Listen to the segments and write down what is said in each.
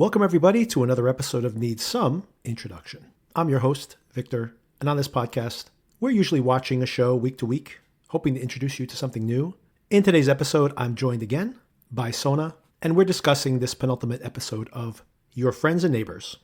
Welcome everybody to another episode of Need Some Introduction. I'm your host, Victor, and on this podcast, we're usually watching a show week to week, hoping to introduce you to something new. In today's episode, I'm joined again by Sona, and we're discussing this penultimate episode of Your Friends and Neighbors.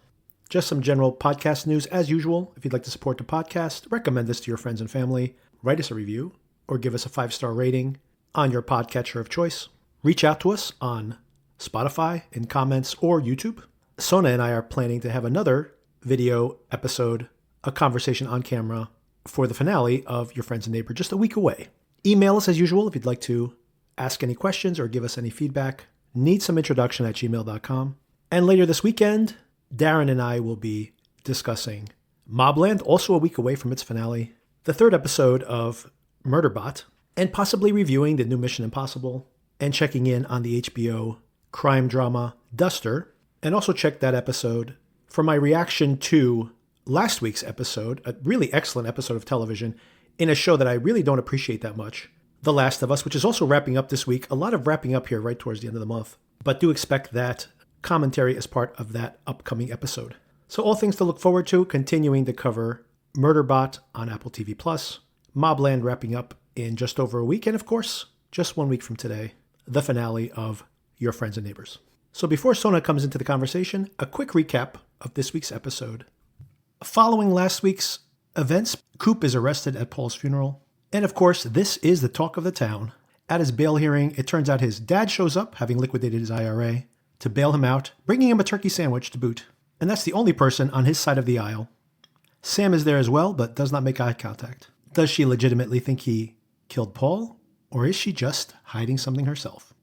Just some general podcast news as usual. If you'd like to support the podcast, recommend this to your friends and family, write us a review, or give us a 5-star rating on your podcatcher of choice. Reach out to us on Spotify in comments or YouTube. Sona and I are planning to have another video episode, a conversation on camera for the finale of Your Friends and Neighbor just a week away. Email us as usual if you'd like to ask any questions or give us any feedback. needssomeintroduction@gmail.com. And later this weekend, Darren and I will be discussing Mobland, also a week away from its finale, the third episode of Murderbot, and possibly reviewing the new Mission Impossible and checking in on the HBO crime drama Duster, and also check that episode for my reaction to last week's episode, a really excellent episode of television in a show that I really don't appreciate that much, The Last of Us, which is also wrapping up this week. A lot of wrapping up here right towards the end of the month, but do expect that commentary as part of that upcoming episode. So all things to look forward to, continuing to cover Murderbot on Apple TV+, Mobland wrapping up in just over a week, and of course, just 1 week from today, the finale of Your Friends and Neighbors. So before Sona comes into the conversation, a quick recap of this week's episode. Following last week's events, Coop is arrested at Paul's funeral. And of course, this is the talk of the town. At his bail hearing, it turns out his dad shows up, having liquidated his IRA, to bail him out, bringing him a turkey sandwich to boot. And that's the only person on his side of the aisle. Sam is there as well, but does not make eye contact. Does she legitimately think he killed Paul? Or is she just hiding something herself?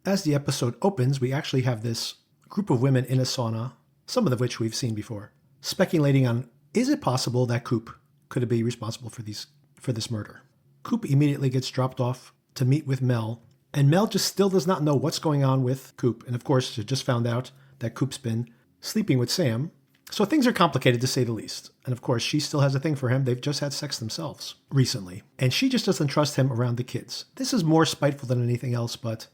As the episode opens, we actually have this group of women in a sauna, some of which we've seen before, speculating on, is it possible that Coop could be responsible for this murder? Coop immediately gets dropped off to meet with Mel, and Mel just still does not know what's going on with Coop. And of course, she just found out that Coop's been sleeping with Sam. So things are complicated to say the least. And of course, she still has a thing for him. They've just had sex themselves recently. And she just doesn't trust him around the kids. This is more spiteful than anything else, but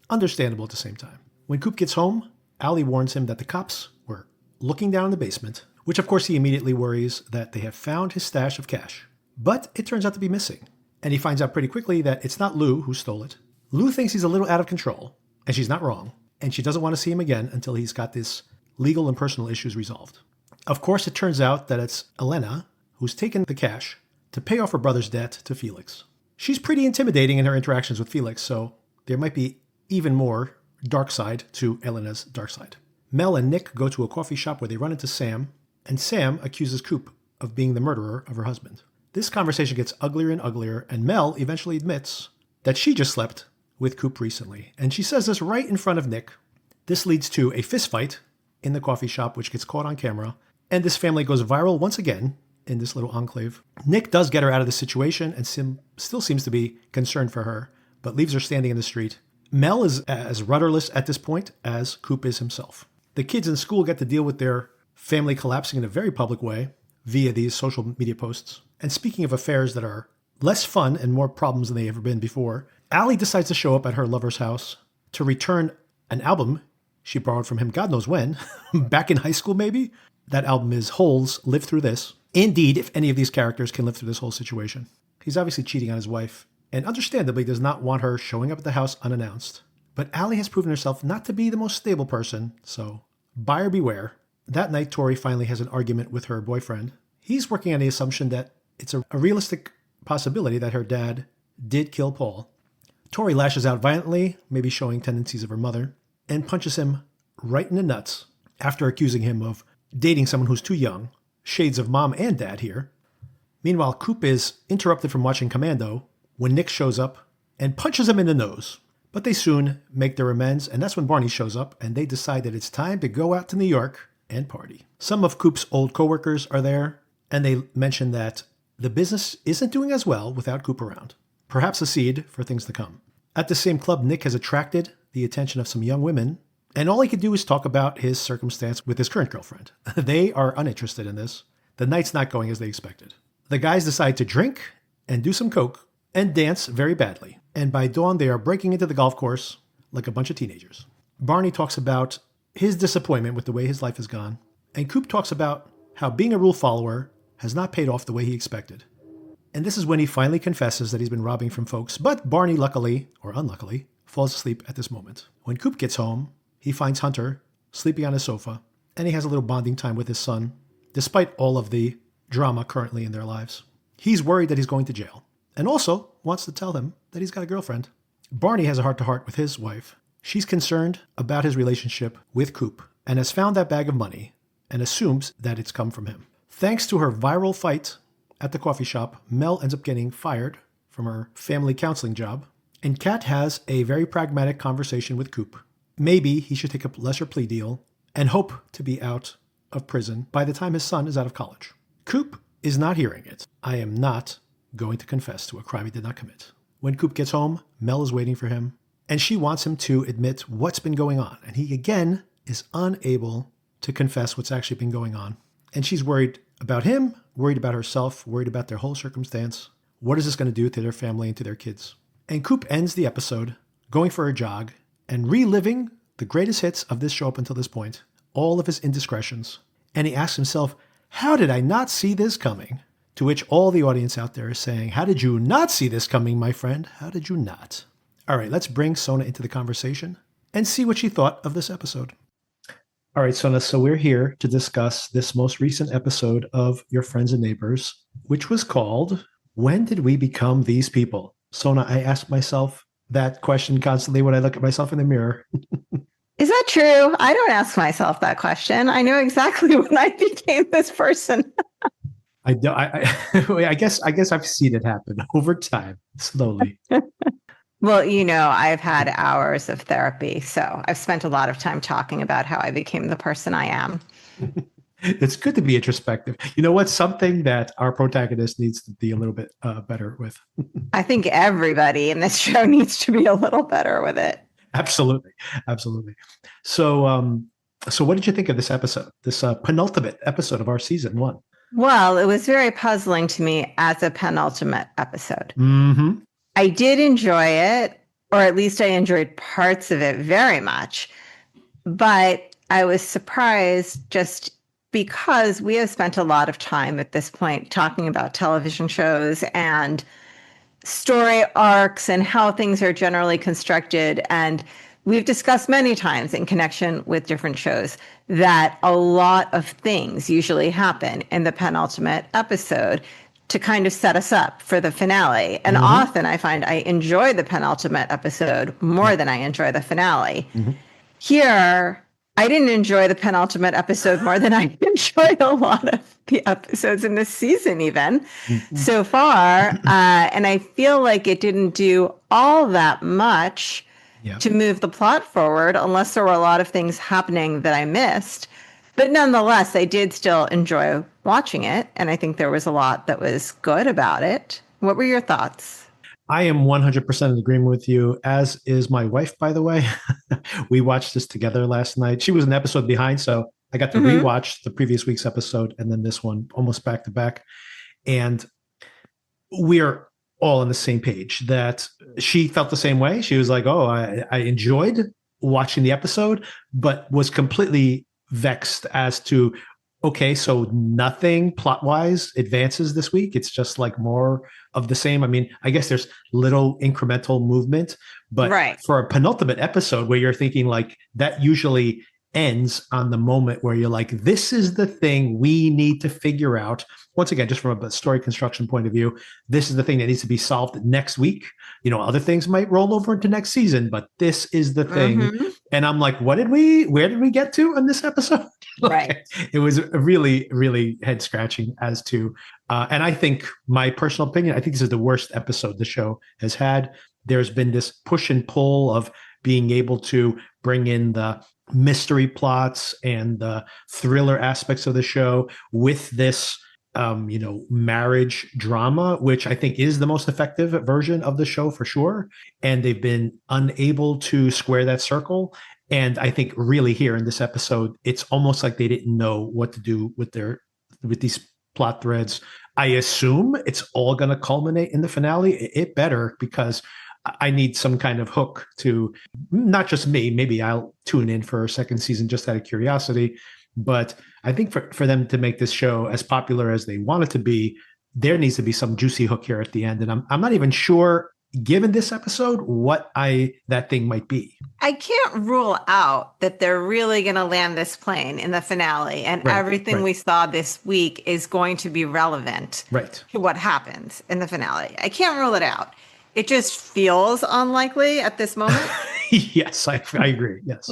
understandable at the same time. When Coop gets home, Allie warns him that the cops were looking down in the basement, which of course he immediately worries that they have found his stash of cash. But it turns out to be missing. And he finds out pretty quickly that it's not Lou who stole it. Lou thinks he's a little out of control, and she's not wrong. And she doesn't want to see him again until he's got this legal and personal issues resolved. Of course, it turns out that it's Elena who's taken the cash to pay off her brother's debt to Felix. She's pretty intimidating in her interactions with Felix, so there might be even more dark side to Elena's dark side. Mel and Nick go to a coffee shop where they run into Sam, and Sam accuses Coop of being the murderer of her husband. This conversation gets uglier and uglier, and Mel eventually admits that she just slept with Coop recently. And she says this right in front of Nick. This leads to a fist fight in the coffee shop, which gets caught on camera, and this family goes viral once again in this little enclave. Nick does get her out of the situation, and Sim still seems to be concerned for her, but leaves her standing in the street. Mel is as rudderless at this point as Coop is himself. The kids in school get to deal with their family collapsing in a very public way via these social media posts. And speaking of affairs that are less fun and more problems than they've ever been before, Allie decides to show up at her lover's house to return an album she borrowed from him God knows when, back in high school maybe. That album is Holes, Live Through This. Indeed, if any of these characters can live through this whole situation. He's obviously cheating on his wife, and understandably does not want her showing up at the house unannounced. But Allie has proven herself not to be the most stable person, so buyer beware. That night, Tori finally has an argument with her boyfriend. He's working on the assumption that it's a realistic possibility that her dad did kill Paul. Tori lashes out violently, maybe showing tendencies of her mother, and punches him right in the nuts after accusing him of dating someone who's too young. Shades of mom and dad here. Meanwhile, Coop is interrupted from watching Commando when Nick shows up and punches him in the nose. But they soon make their amends, and that's when Barney shows up, and they decide that it's time to go out to New York and party. Some of Coop's old coworkers are there, and they mention that the business isn't doing as well without Coop around. Perhaps a seed for things to come. At the same club, Nick has attracted the attention of some young women, and all he could do is talk about his circumstance with his current girlfriend. They are uninterested in this. The night's not going as they expected. The guys decide to drink and do some coke and dance very badly. And by dawn, they are breaking into the golf course like a bunch of teenagers. Barney talks about his disappointment with the way his life has gone. And Coop talks about how being a rule follower has not paid off the way he expected. And this is when he finally confesses that he's been robbing from folks. But Barney, luckily, or unluckily, falls asleep at this moment. When Coop gets home, he finds Hunter sleeping on his sofa, and he has a little bonding time with his son, despite all of the drama currently in their lives. He's worried that he's going to jail, and also wants to tell him that he's got a girlfriend. Barney has a heart-to-heart with his wife. She's concerned about his relationship with Coop, and has found that bag of money, and assumes that it's come from him. Thanks to her viral fight at the coffee shop, Mel ends up getting fired from her family counseling job, and Kat has a very pragmatic conversation with Coop. Maybe he should take a lesser plea deal and hope to be out of prison by the time his son is out of college. Coop is not hearing it. I am not going to confess to a crime he did not commit. When Coop gets home, Mel is waiting for him, and she wants him to admit what's been going on. And he, again, is unable to confess what's actually been going on. And she's worried about him, worried about herself, worried about their whole circumstance. What is this going to do to their family and to their kids? And Coop ends the episode going for a jog and reliving the greatest hits of this show up until this point, all of his indiscretions. And he asks himself, how did I not see this coming? To which all the audience out there is saying, how did you not see this coming, my friend? How did you not? All right, let's bring Sona into the conversation and see what she thought of this episode. All right, Sona, so we're here to discuss this most recent episode of Your Friends and Neighbors, which was called, When Did We Become These People? Sona, I ask myself that question constantly when I look at myself in the mirror. Is that true? I don't ask myself that question. I know exactly when I became this person. I guess I've seen it happen over time, slowly. Well, I've had hours of therapy, so I've spent a lot of time talking about how I became the person I am. It's good to be introspective. You know what? Something that our protagonist needs to be a little bit better with. I think everybody in this show needs to be a little better with it. Absolutely. So what did you think of this episode, this penultimate episode of our season 1? Well, it was very puzzling to me as a penultimate episode. Mm-hmm. I did enjoy it, or at least I enjoyed parts of it very much. But I was surprised just because we have spent a lot of time at this point talking about television shows and story arcs and how things are generally constructed. And we've discussed many times in connection with different shows that a lot of things usually happen in the penultimate episode to kind of set us up for the finale. And often I find I enjoy the penultimate episode more than I enjoy the finale. Mm-hmm. Here, I didn't enjoy the penultimate episode more than I enjoyed a lot of the episodes in this season even so far. And I feel like it didn't do all that much to move the plot forward unless there were a lot of things happening that I missed. But nonetheless, I did still enjoy watching it. And I think there was a lot that was good about it. What were your thoughts? I am 100% in agreement with you, as is my wife, by the way. We watched this together last night. She was an episode behind, so I got to rewatch the previous week's episode and then this one almost back to back. And we're all on the same page that she felt the same way. She was like, oh, I enjoyed watching the episode, but was completely vexed as to, okay, so nothing plot-wise advances this week. It's just like more of the same. I mean, I guess there's little incremental movement, but for a penultimate episode where you're thinking like that usually ends on the moment where you're like, this is the thing we need to figure out. Once again, just from a story construction point of view, this is the thing that needs to be solved next week. You know, other things might roll over into next season, but this is the thing. And I'm like, where did we get to in this episode? Right. It was really, really head scratching as to, and I think my personal opinion, I think this is the worst episode the show has had. There's been this push and pull of being able to bring in the mystery plots and the thriller aspects of the show with this, marriage drama, which I think is the most effective version of the show for sure. And they've been unable to square that circle. And I think really here in this episode, it's almost like they didn't know what to do with these plot threads. I assume it's all going to culminate in the finale. It better, because I need some kind of hook to not just me. Maybe I'll tune in for a second season just out of curiosity. But I think for them to make this show as popular as they want it to be, there needs to be some juicy hook here at the end. And I'm not even sure, given this episode, what that thing might be. I can't rule out that they're really going to land this plane in the finale, and everything we saw this week is going to be relevant to what happens in the finale. I can't rule it out. It just feels unlikely at this moment. Yes, I agree. Yes.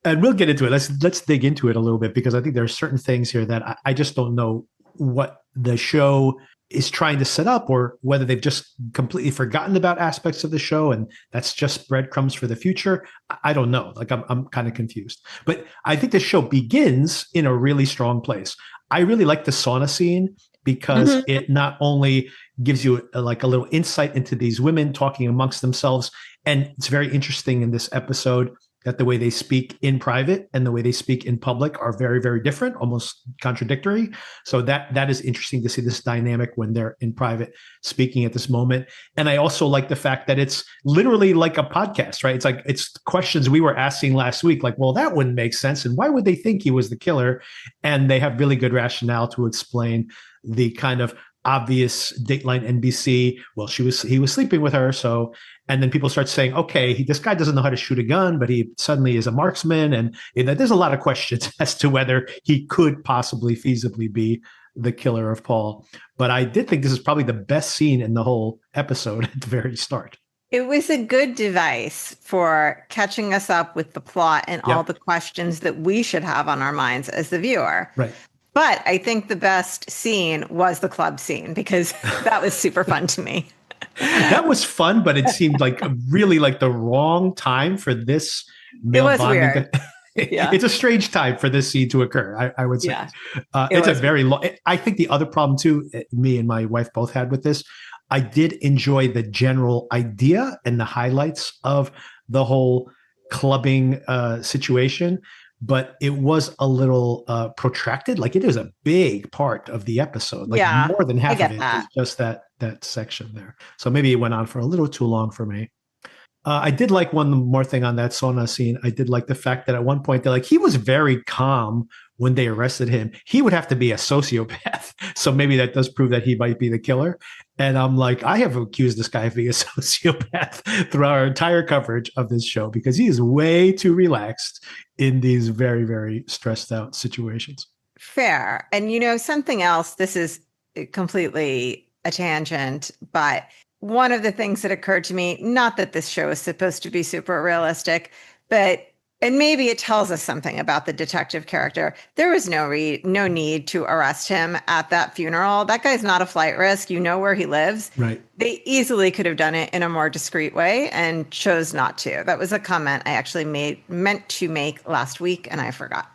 And we'll get into it. Let's dig into it a little bit, because I think there are certain things here that I just don't know what the show is trying to set up, or whether they've just completely forgotten about aspects of the show and that's just breadcrumbs for the future. I don't know. Like I'm kind of confused. But I think the show begins in a really strong place. I really like the sauna scene because it not only gives you a little insight into these women talking amongst themselves, and it's very interesting in this episode that the way they speak in private and the way they speak in public are very, very different, almost contradictory. So that is interesting to see this dynamic when they're in private speaking at this moment. And I also like the fact that it's literally like a podcast, right? It's questions we were asking last week, like, well, that wouldn't make sense. And why would they think he was the killer? And they have really good rationale to explain the kind of obvious Dateline NBC, well, he was sleeping with her. So, and then people start saying, okay, this guy doesn't know how to shoot a gun, but he suddenly is a marksman. And there's a lot of questions as to whether he could possibly feasibly be the killer of Paul. But I did think this is probably the best scene in the whole episode at the very start. It was a good device for catching us up with the plot and all the questions that we should have on our minds as the viewer. Right. But I think the best scene was the club scene, because that was super fun to me. That was fun, but it seemed like really like the wrong time for this male bonding. It was weird. Yeah. It's a strange time for this scene to occur, I would say. Yeah. It's a very long. I think the other problem too, me and my wife both had with this, I did enjoy the general idea and the highlights of the whole clubbing situation, but it was a little protracted. Like it is a big part of the episode. Like more than half of it is just that section there. So maybe it went on for a little too long for me. I did like one more thing on that Sona scene. I did like the fact that at one point they're like, he was very calm when they arrested him. He would have to be a sociopath. So maybe that does prove that he might be the killer. And I'm like, I have accused this guy of being a sociopath throughout our entire coverage of this show, because he is way too relaxed in these very, very stressed out situations. Fair. And something else, this is completely a tangent, but one of the things that occurred to me, not that this show is supposed to be super realistic, but, and maybe it tells us something about the detective character, there was no need to arrest him at that funeral. That guy's not a flight risk. You know where he lives. Right. They easily could have done it in a more discreet way and chose not to. That was a comment I actually meant to make last week, and I forgot.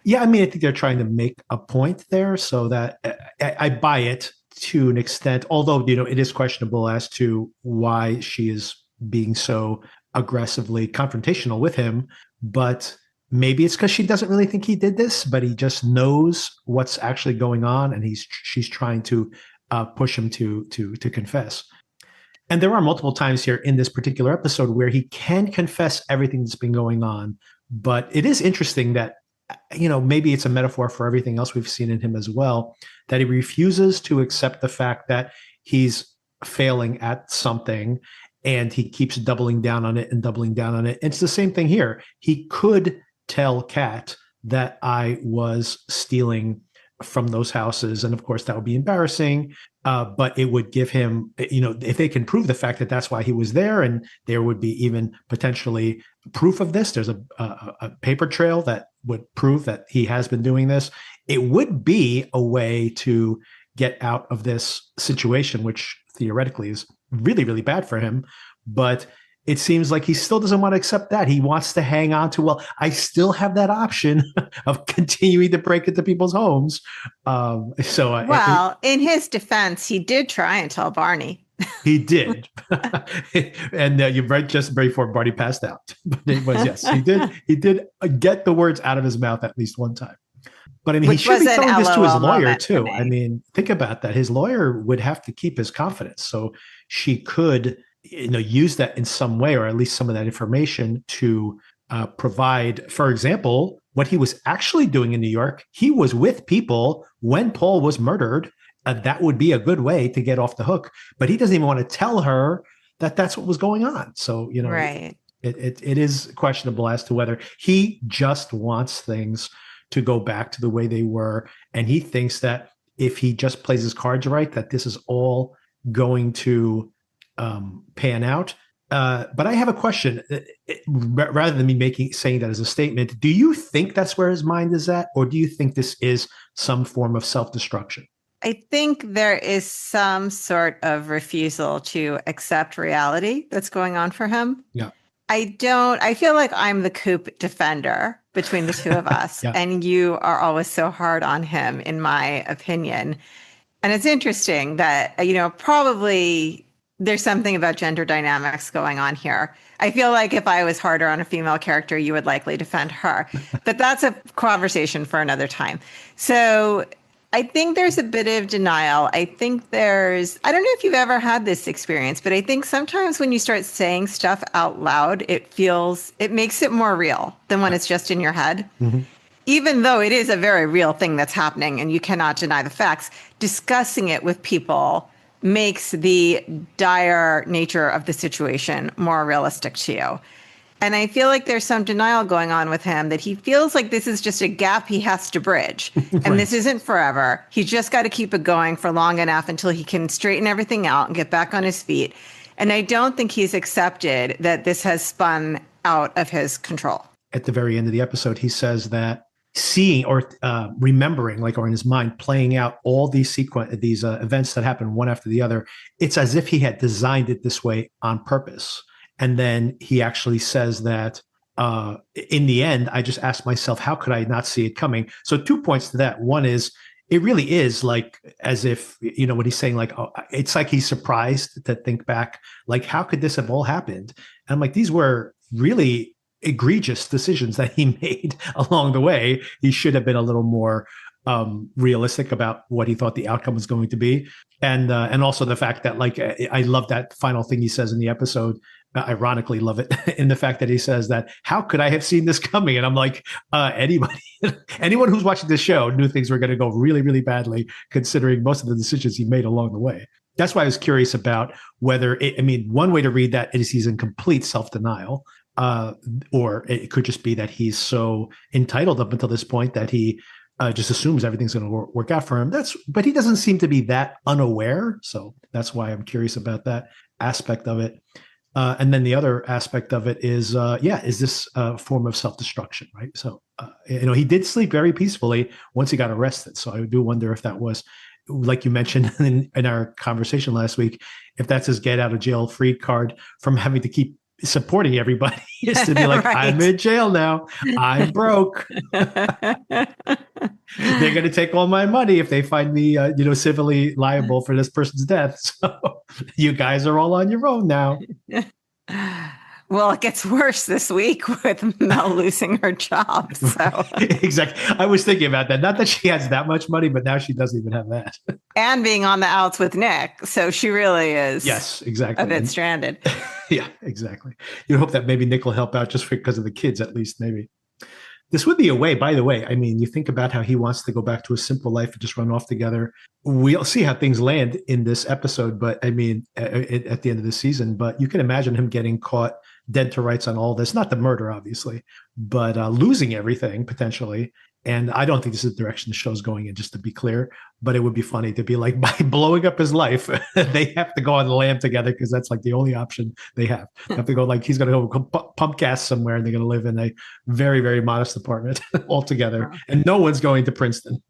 Yeah, I mean, I think they're trying to make a point there, so that I buy it to an extent, although, it is questionable as to why she is being so aggressively confrontational with him. But maybe it's because she doesn't really think he did this, but he just knows what's actually going on, and she's trying to push him to confess. And there are multiple times here in this particular episode where he can confess everything that's been going on. But it is interesting that, maybe it's a metaphor for everything else we've seen in him as well, that he refuses to accept the fact that he's failing at something, and he keeps doubling down on it and doubling down on it. It's the same thing here. He could tell Kat that I was stealing from those houses, and of course that would be embarrassing, but it would give him, if they can prove the fact that that's why he was there, and there would be even potentially proof of this, there's a paper trail that would prove that he has been doing this, it would be a way to get out of this situation, which theoretically is really, really bad for him. But it seems like he still doesn't want to accept that. He wants to hang on to, well, I still have that option of continuing to break into people's homes. In his defense, he did try and tell Barney. He did. And you're right, just before Barney passed out. But it was, yes, he did get the words out of his mouth at least one time. But I mean, he should be telling this to his lawyer too. I mean, think about that. His lawyer would have to keep his confidence. So she could use that in some way, or at least some of that information to provide, for example, what he was actually doing in New York. He was with people when Paul was murdered. That would be a good way to get off the hook. But he doesn't even want to tell her that that's what was going on. So, Right. it is questionable as to whether he just wants things to go back to the way they were. And he thinks that if he just plays his cards right, that this is all going to pan out. But I have a question. Rather than me saying that as a statement, do you think that's where his mind is at, or do you think this is some form of self-destruction? I think there is some sort of refusal to accept reality that's going on for him. Yeah. I feel like I'm the Coop defender between the two of us, Yeah. and you are always so hard on him, in my opinion. And it's interesting that, probably there's something about gender dynamics going on here. I feel like if I was harder on a female character, you would likely defend her. But that's a conversation for another time. So I think there's a bit of denial. I don't know if you've ever had this experience, but I think sometimes when you start saying stuff out loud, it makes it more real than when it's just in your head. Mm-hmm. Even though it is a very real thing that's happening and you cannot deny the facts, discussing it with people makes the dire nature of the situation more realistic to you. And I feel like there's some denial going on with him, that he feels like this is just a gap he has to bridge. And right. This isn't forever. He's just got to keep it going for long enough until he can straighten everything out and get back on his feet. And I don't think he's accepted that this has spun out of his control. At the very end of the episode, he says that seeing or remembering, or in his mind, playing out all these events that happen one after the other, it's as if he had designed it this way on purpose. And then he actually says that in the end, I just asked myself, how could I not see it coming? So 2 points to that. One is, it really is as if, what he's saying, it's like he's surprised to think back, how could this have all happened? And I'm like, these were really egregious decisions that he made along the way. He should have been a little more realistic about what he thought the outcome was going to be. And also the fact that, I love that final thing he says in the episode. Ironically, love it in the fact that he says that, how could I have seen this coming? And I'm like, anyone who's watching this show knew things were going to go really, really badly, considering most of the decisions he made along the way. That's why I was curious about whether, one way to read that is he's in complete self-denial, or it could just be that he's so entitled up until this point that he just assumes everything's going to work out for him. But he doesn't seem to be that unaware. So that's why I'm curious about that aspect of it. And then the other aspect of it is, is this a form of self-destruction, right? So, he did sleep very peacefully once he got arrested. So I do wonder if that was, like you mentioned in our conversation last week, if that's his get out of jail free card from having to keep supporting everybody, is to be like, right. I'm in jail now. I'm broke. They're going to take all my money if they find me, civilly liable for this person's death. So you guys are all on your own now. Well, it gets worse this week with Mel losing her job. So exactly. I was thinking about that. Not that she has that much money, but now she doesn't even have that. And being on the outs with Nick. So she really is. Yes, exactly. A bit stranded. Yeah, exactly. You'd hope that maybe Nick will help out just because of the kids, at least, maybe. This would be a way, by the way. You think about how he wants to go back to a simple life and just run off together. We'll see how things land in this episode, but at the end of the season. But you can imagine him getting caught dead to rights on all this. Not the murder, obviously, but losing everything potentially. And I don't think this is the direction the show's going in, just to be clear. But it would be funny to be like, by blowing up his life, they have to go on the lam together because that's the only option they have. They have to go he's going to go pump gas somewhere and they're going to live in a very, very modest apartment all together. And no one's going to Princeton.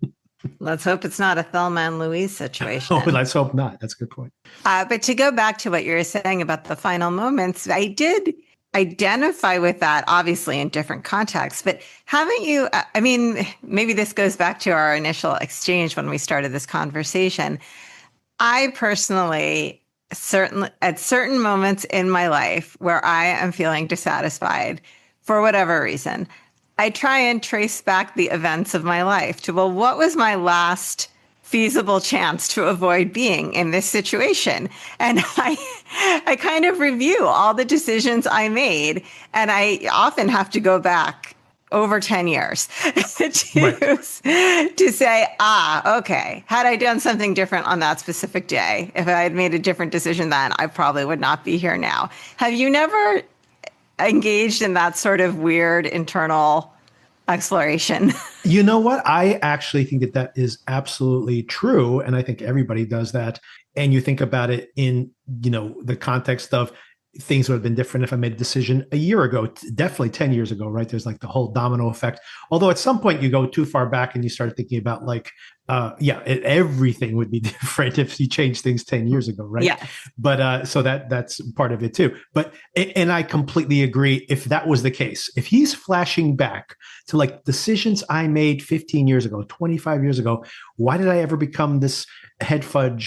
Let's hope it's not a Thelma and Louise situation. Oh, let's hope not. That's a good point. But to go back to what you were saying about the final moments, I did identify with that, obviously in different contexts, but haven't you, maybe this goes back to our initial exchange when we started this conversation. I personally, at certain moments in my life where I am feeling dissatisfied for whatever reason, I try and trace back the events of my life to, what was my last feasible chance to avoid being in this situation. And I kind of review all the decisions I made, and I often have to go back over 10 years to say, okay, had I done something different on that specific day, if I had made a different decision then, I probably would not be here now. Have you never engaged in that sort of weird internal exploration? You know what? I actually think that that is absolutely true. And I think everybody does that. And you think about it in, the context of things would have been different if I made a decision a year ago, definitely 10 years ago, right? There's like the whole domino effect. Although at some point you go too far back and you start thinking about everything would be different if you changed things 10 years ago, right? Yeah. But so that's part of it too. But, and I completely agree. If that was the case, if he's flashing back to like decisions I made 15 years ago, 25 years ago, why did I ever become this hedge fund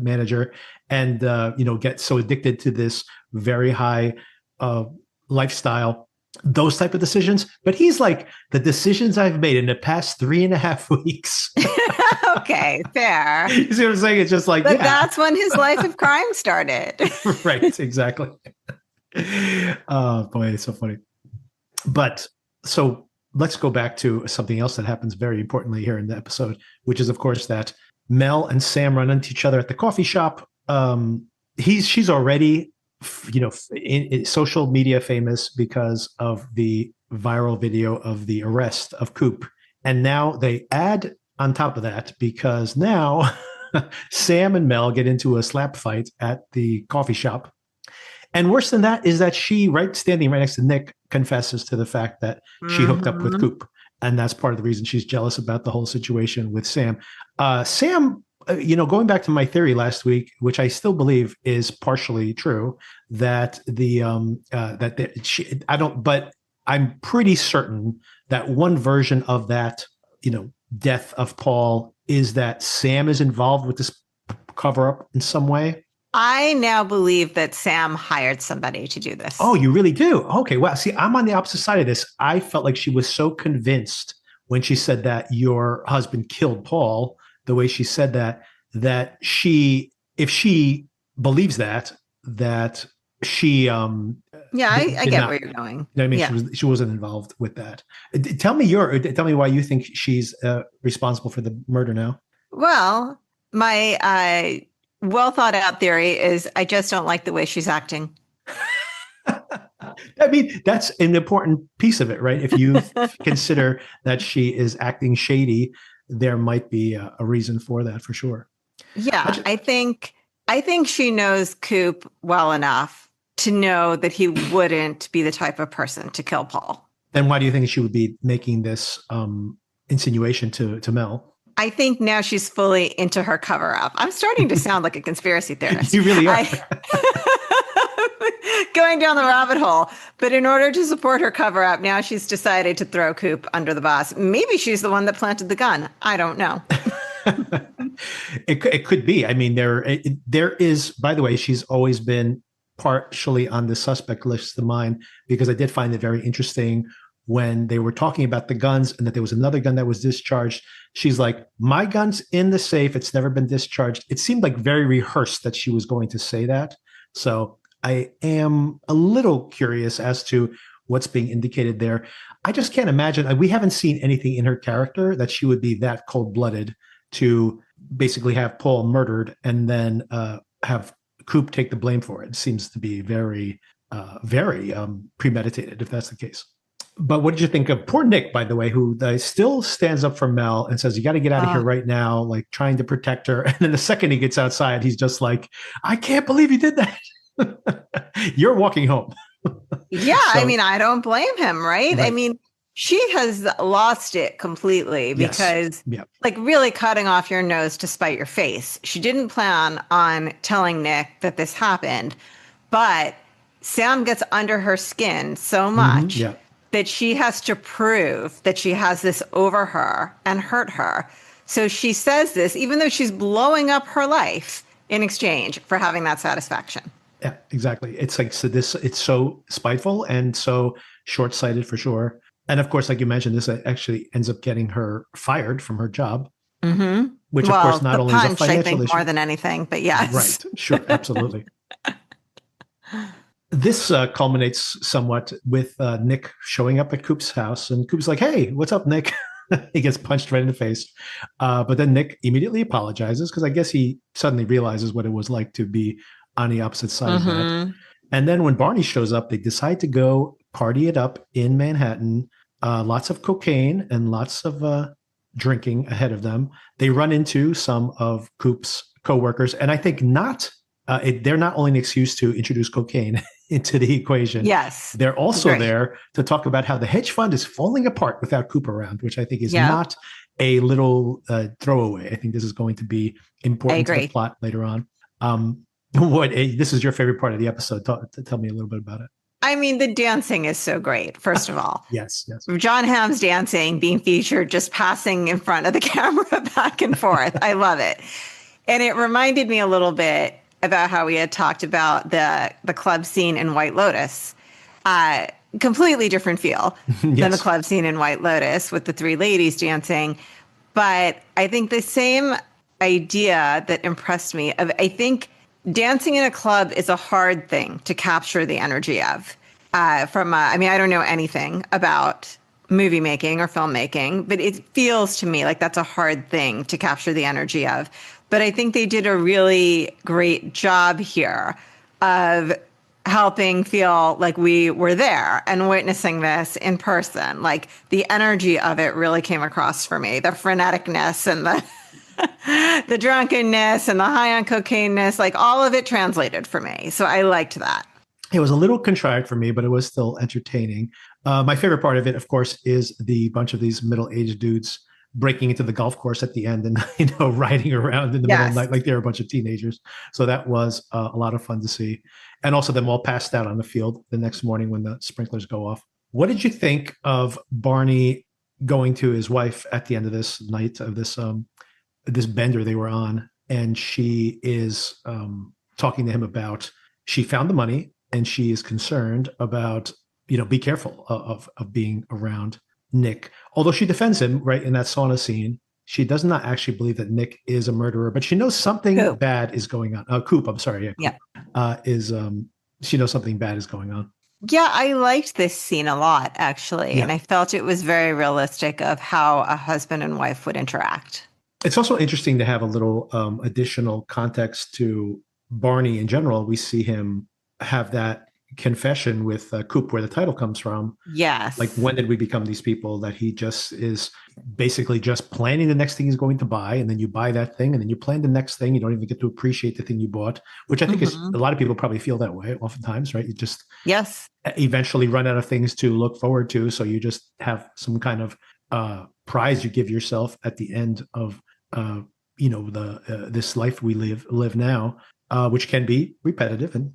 manager and get so addicted to this very high lifestyle, those type of decisions? But he's like, the decisions I've made in the past 3.5 weeks. Okay, fair. You see what I'm saying? It's just like, but that's when his life of crime started. Right, exactly. Oh boy, it's so funny. But so let's go back to something else that happens very importantly here in the episode, which is, of course, that Mel and Sam run into each other at the coffee shop. She's already, in social media famous because of the viral video of the arrest of Coop. And now they add on top of that, because now Sam and Mel get into a slap fight at the coffee shop. And worse than that is that she, standing right next to Nick, confesses to the fact that she hooked up with Coop. And that's part of the reason she's jealous about the whole situation with Sam. Sam, going back to my theory last week, which I still believe is partially true, that but I'm pretty certain that one version of that, death of Paul is that Sam is involved with this cover up in some way. I now believe that Sam hired somebody to do this. Oh, you really do? Okay. Well, see, I'm on the opposite side of this. I felt like she was so convinced when she said that your husband killed Paul, the way she said that she, if she believes that she, I get where you're going. She wasn't involved with that. Tell me why you think she's responsible for the murder now. Well, my well thought out theory is I just don't like the way she's acting. I mean, that's an important piece of it, right? If you consider that she is acting shady, there might be a reason for that, for sure. Yeah, I think she knows Coop well enough to know that he wouldn't be the type of person to kill Paul. Then why do you think she would be making this insinuation to Mel? I think now she's fully into her cover-up. I'm starting to sound like a conspiracy theorist. You really are. Going down the rabbit hole. But in order to support her cover-up, now she's decided to throw Coop under the bus. Maybe she's the one that planted the gun. I don't know. It could be. I mean, there is, by the way, she's always been partially on the suspect list of mine, because I did find it very interesting when they were talking about the guns and that there was another gun that was discharged. She's like, my gun's in the safe. It's never been discharged. It seemed like very rehearsed that she was going to say that. So I am a little curious as to what's being indicated there. I just can't imagine. We haven't seen anything in her character that she would be that cold-blooded to basically have Paul murdered and then have Coop take the blame for it. It seems to be very premeditated, if that's the case. But what did you think of poor Nick, by the way, who still stands up for Mel and says, you got to get out of here right now, like trying to protect her. And then the second he gets outside, he's just like, I can't believe you did that. You're walking home. Yeah, so, I mean, I don't blame him, right? I mean, she has lost it completely because like really cutting off your nose to spite your face. She didn't plan on telling Nick that this happened, but Sam gets under her skin so much that she has to prove that she has this over her and hurt her. So she says this, even though she's blowing up her life in exchange for having that satisfaction. Yeah, exactly. It's like, it's so spiteful and so short-sighted for sure. And of course, like you mentioned, this actually ends up getting her fired from her job, Mm-hmm. which of course Well, not the only is a punch, I financial think, issue. more than anything, but yes. Right. Sure. Absolutely. This culminates somewhat with Nick showing up at Coop's house, and Coop's like, "Hey, what's up, Nick?" He gets punched right in the face, but then Nick immediately apologizes because I guess he suddenly realizes what it was like to be on the opposite side of that. Mm-hmm. And then when Barney shows up, they decide to go party it up in Manhattan. Lots of cocaine and lots of drinking ahead of them. They run into some of Coop's coworkers, and I think they're not only an excuse to introduce cocaine into the equation. Yes. They're also Agree. there to talk about how the hedge fund is falling apart without Coop around, which I think is Yep. not a little throwaway. I think this is going to be I important to the agree. plot later on. This is your favorite part of the episode. Tell me a little bit about it. I mean, the dancing is so great, first of all. Yes, yes. John Hamm's dancing being featured, just passing in front of the camera back and forth. I love it. And it reminded me a little bit about how we had talked about the club scene in White Lotus. Completely different feel than the Yes. club scene in White Lotus with the three ladies dancing. But I think the same idea that impressed me of, I think dancing in a club is a hard thing to capture the energy of. I mean, I don't know anything about movie making or filmmaking, but it feels to me like that's a hard thing to capture the energy of. But I think they did a really great job here of helping feel like we were there and witnessing this in person. Like the energy of it really came across for me. The freneticness and the drunkenness and the high on cocaine-ness, like all of it translated for me. So I liked that. It was a little contrived for me, but it was still entertaining. My favorite part of it, of course, is the bunch of these middle-aged dudes breaking into the golf course at the end and riding around in the middle of the Yes. night like they're a bunch of teenagers. So that was a lot of fun to see, and also them all passed out on the field the next morning when the sprinklers go off. What did you think of Barney going to his wife at the end of this night of this bender they were on, and she is talking to him about she found the money and she is concerned about be careful of being around Nick. Although she defends him right in that sauna scene, she does not actually believe that Nick is a murderer, but she knows something Coop. bad is going on. Coop, I'm sorry, yeah, Coop, is she knows something bad is going on. Yeah, I liked this scene a lot, actually. Yeah. And I felt it was very realistic of how a husband and wife would interact. It's also interesting to have a little additional context to Barney in general. We see him have that confession with Coop, where the title comes from. Yes. Like, when did we become these people that he just is basically just planning the next thing he's going to buy, and then you buy that thing, and then you plan the next thing. You don't even get to appreciate the thing you bought, which I think is a lot of people probably feel that way oftentimes, right? You just eventually run out of things to look forward to, so you just have some kind of prize you give yourself at the end of this life we live now. Which can be repetitive, and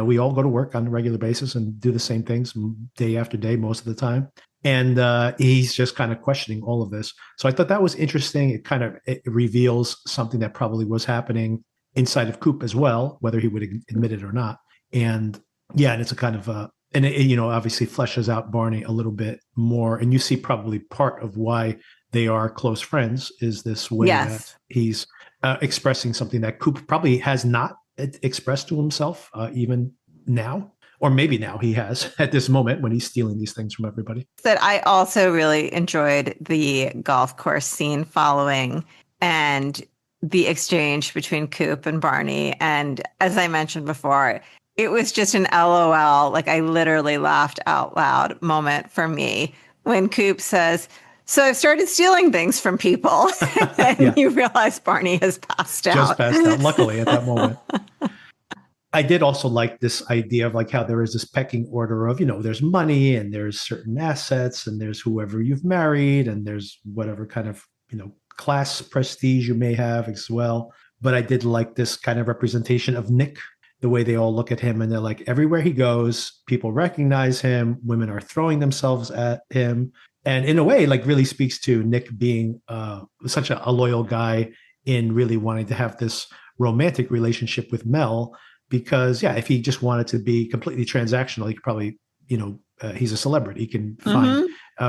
we all go to work on a regular basis and do the same things day after day most of the time. And he's just kind of questioning all of this. So I thought that was interesting. It reveals something that probably was happening inside of Coop as well, whether he would admit it or not. And yeah, and it's a kind of and it obviously fleshes out Barney a little bit more. And you see probably part of why they are close friends is this way that he's expressing something that Coop probably has not expressed to himself even now, or maybe now he has at this moment when he's stealing these things from everybody. That I also really enjoyed the golf course scene following and the exchange between Coop and Barney. And as I mentioned before, it was just an LOL, like I literally laughed out loud moment for me when Coop says, "So I've started stealing things from people." And you realize Barney has passed out. Just passed out, luckily, at that moment. I did also like this idea of like how there is this pecking order of, there's money and there's certain assets and there's whoever you've married and there's whatever kind of, class prestige you may have as well. But I did like this kind of representation of Nick, the way they all look at him and they're like, everywhere he goes, people recognize him. Women are throwing themselves at him. And in a way, like really speaks to Nick being such a loyal guy in really wanting to have this romantic relationship with Mel. Because, yeah, if he just wanted to be completely transactional, he could probably, he's a celebrity. He can find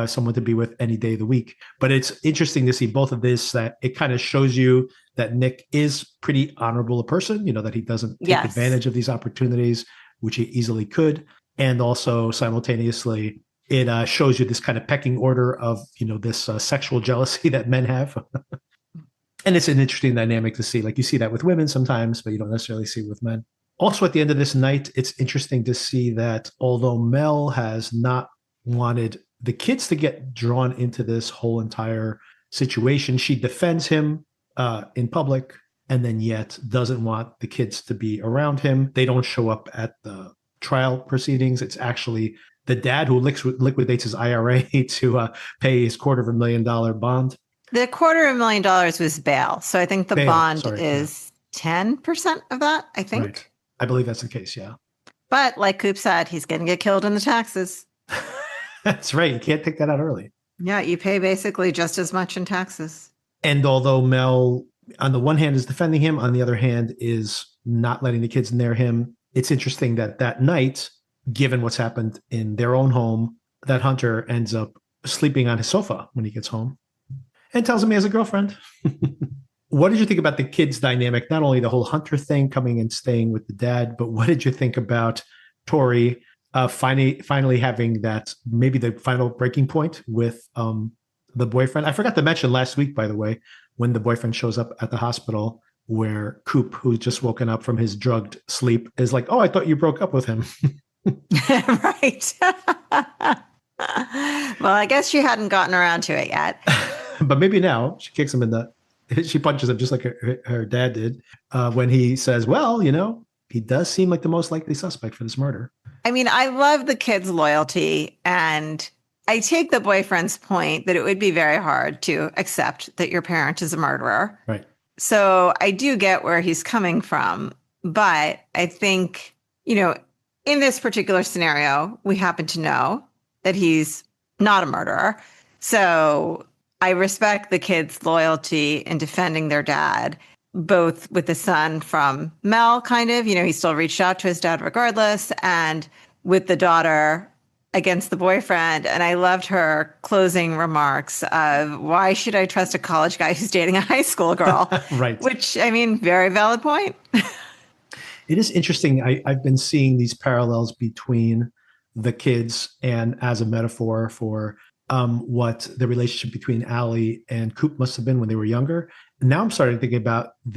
someone to be with any day of the week. But it's interesting to see both of this, that it kind of shows you that Nick is pretty honorable a person, that he doesn't take advantage of these opportunities, which he easily could. And also simultaneously, it shows you this kind of pecking order of, this sexual jealousy that men have. And it's an interesting dynamic to see. Like, you see that with women sometimes, but you don't necessarily see it with men. Also, at the end of this night, it's interesting to see that although Mel has not wanted the kids to get drawn into this whole entire situation, she defends him in public, and then yet doesn't want the kids to be around him. They don't show up at the trial proceedings. It's actually the dad who liquidates his IRA to pay his $250,000 bond. The $250,000 was bail. So I think the bond is 10% of that, I think. Right. I believe that's the case, yeah. But like Coop said, he's going to get killed in the taxes. That's right. You can't take that out early. Yeah, you pay basically just as much in taxes. And although Mel, on the one hand, is defending him, on the other hand, is not letting the kids near him, it's interesting that night, given what's happened in their own home, that Hunter ends up sleeping on his sofa when he gets home and tells him he has a girlfriend. What did you think about the kids' dynamic? Not only the whole Hunter thing coming and staying with the dad, but what did you think about Tori finally having that, maybe the final breaking point with the boyfriend? I forgot to mention last week, by the way, when the boyfriend shows up at the hospital, where Coop, who's just woken up from his drugged sleep, is like, "Oh, I thought you broke up with him." Right. Well, I guess she hadn't gotten around to it yet. But maybe now. She punches him just like her dad did when he says, "Well, he does seem like the most likely suspect for this murder." I mean, I love the kid's loyalty, and I take the boyfriend's point that it would be very hard to accept that your parent is a murderer. Right. So I do get where he's coming from, but I think, in this particular scenario, we happen to know that he's not a murderer. So I respect the kids' loyalty in defending their dad, both with the son from Mel, kind of, he still reached out to his dad regardless, and with the daughter against the boyfriend. And I loved her closing remarks of, "Why should I trust a college guy who's dating a high school girl?" Right. Which, very valid point. It is interesting. I've been seeing these parallels between the kids and as a metaphor for what the relationship between Allie and Coop must have been when they were younger. And now I'm starting to think about not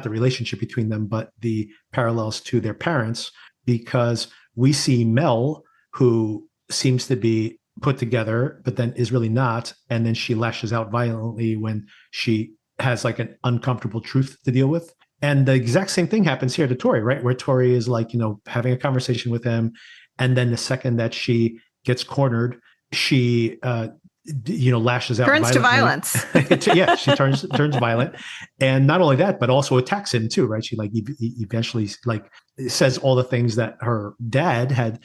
the relationship between them, but the parallels to their parents, because we see Mel, who seems to be put together, but then is really not. And then she lashes out violently when she has like an uncomfortable truth to deal with. And the exact same thing happens here to Tori, right? Where Tori is like, having a conversation with him. And then the second that she gets cornered, she, lashes out. Turns to violence. Yeah, she turns violent. And not only that, but also attacks him too, right? She eventually says all the things that her dad had,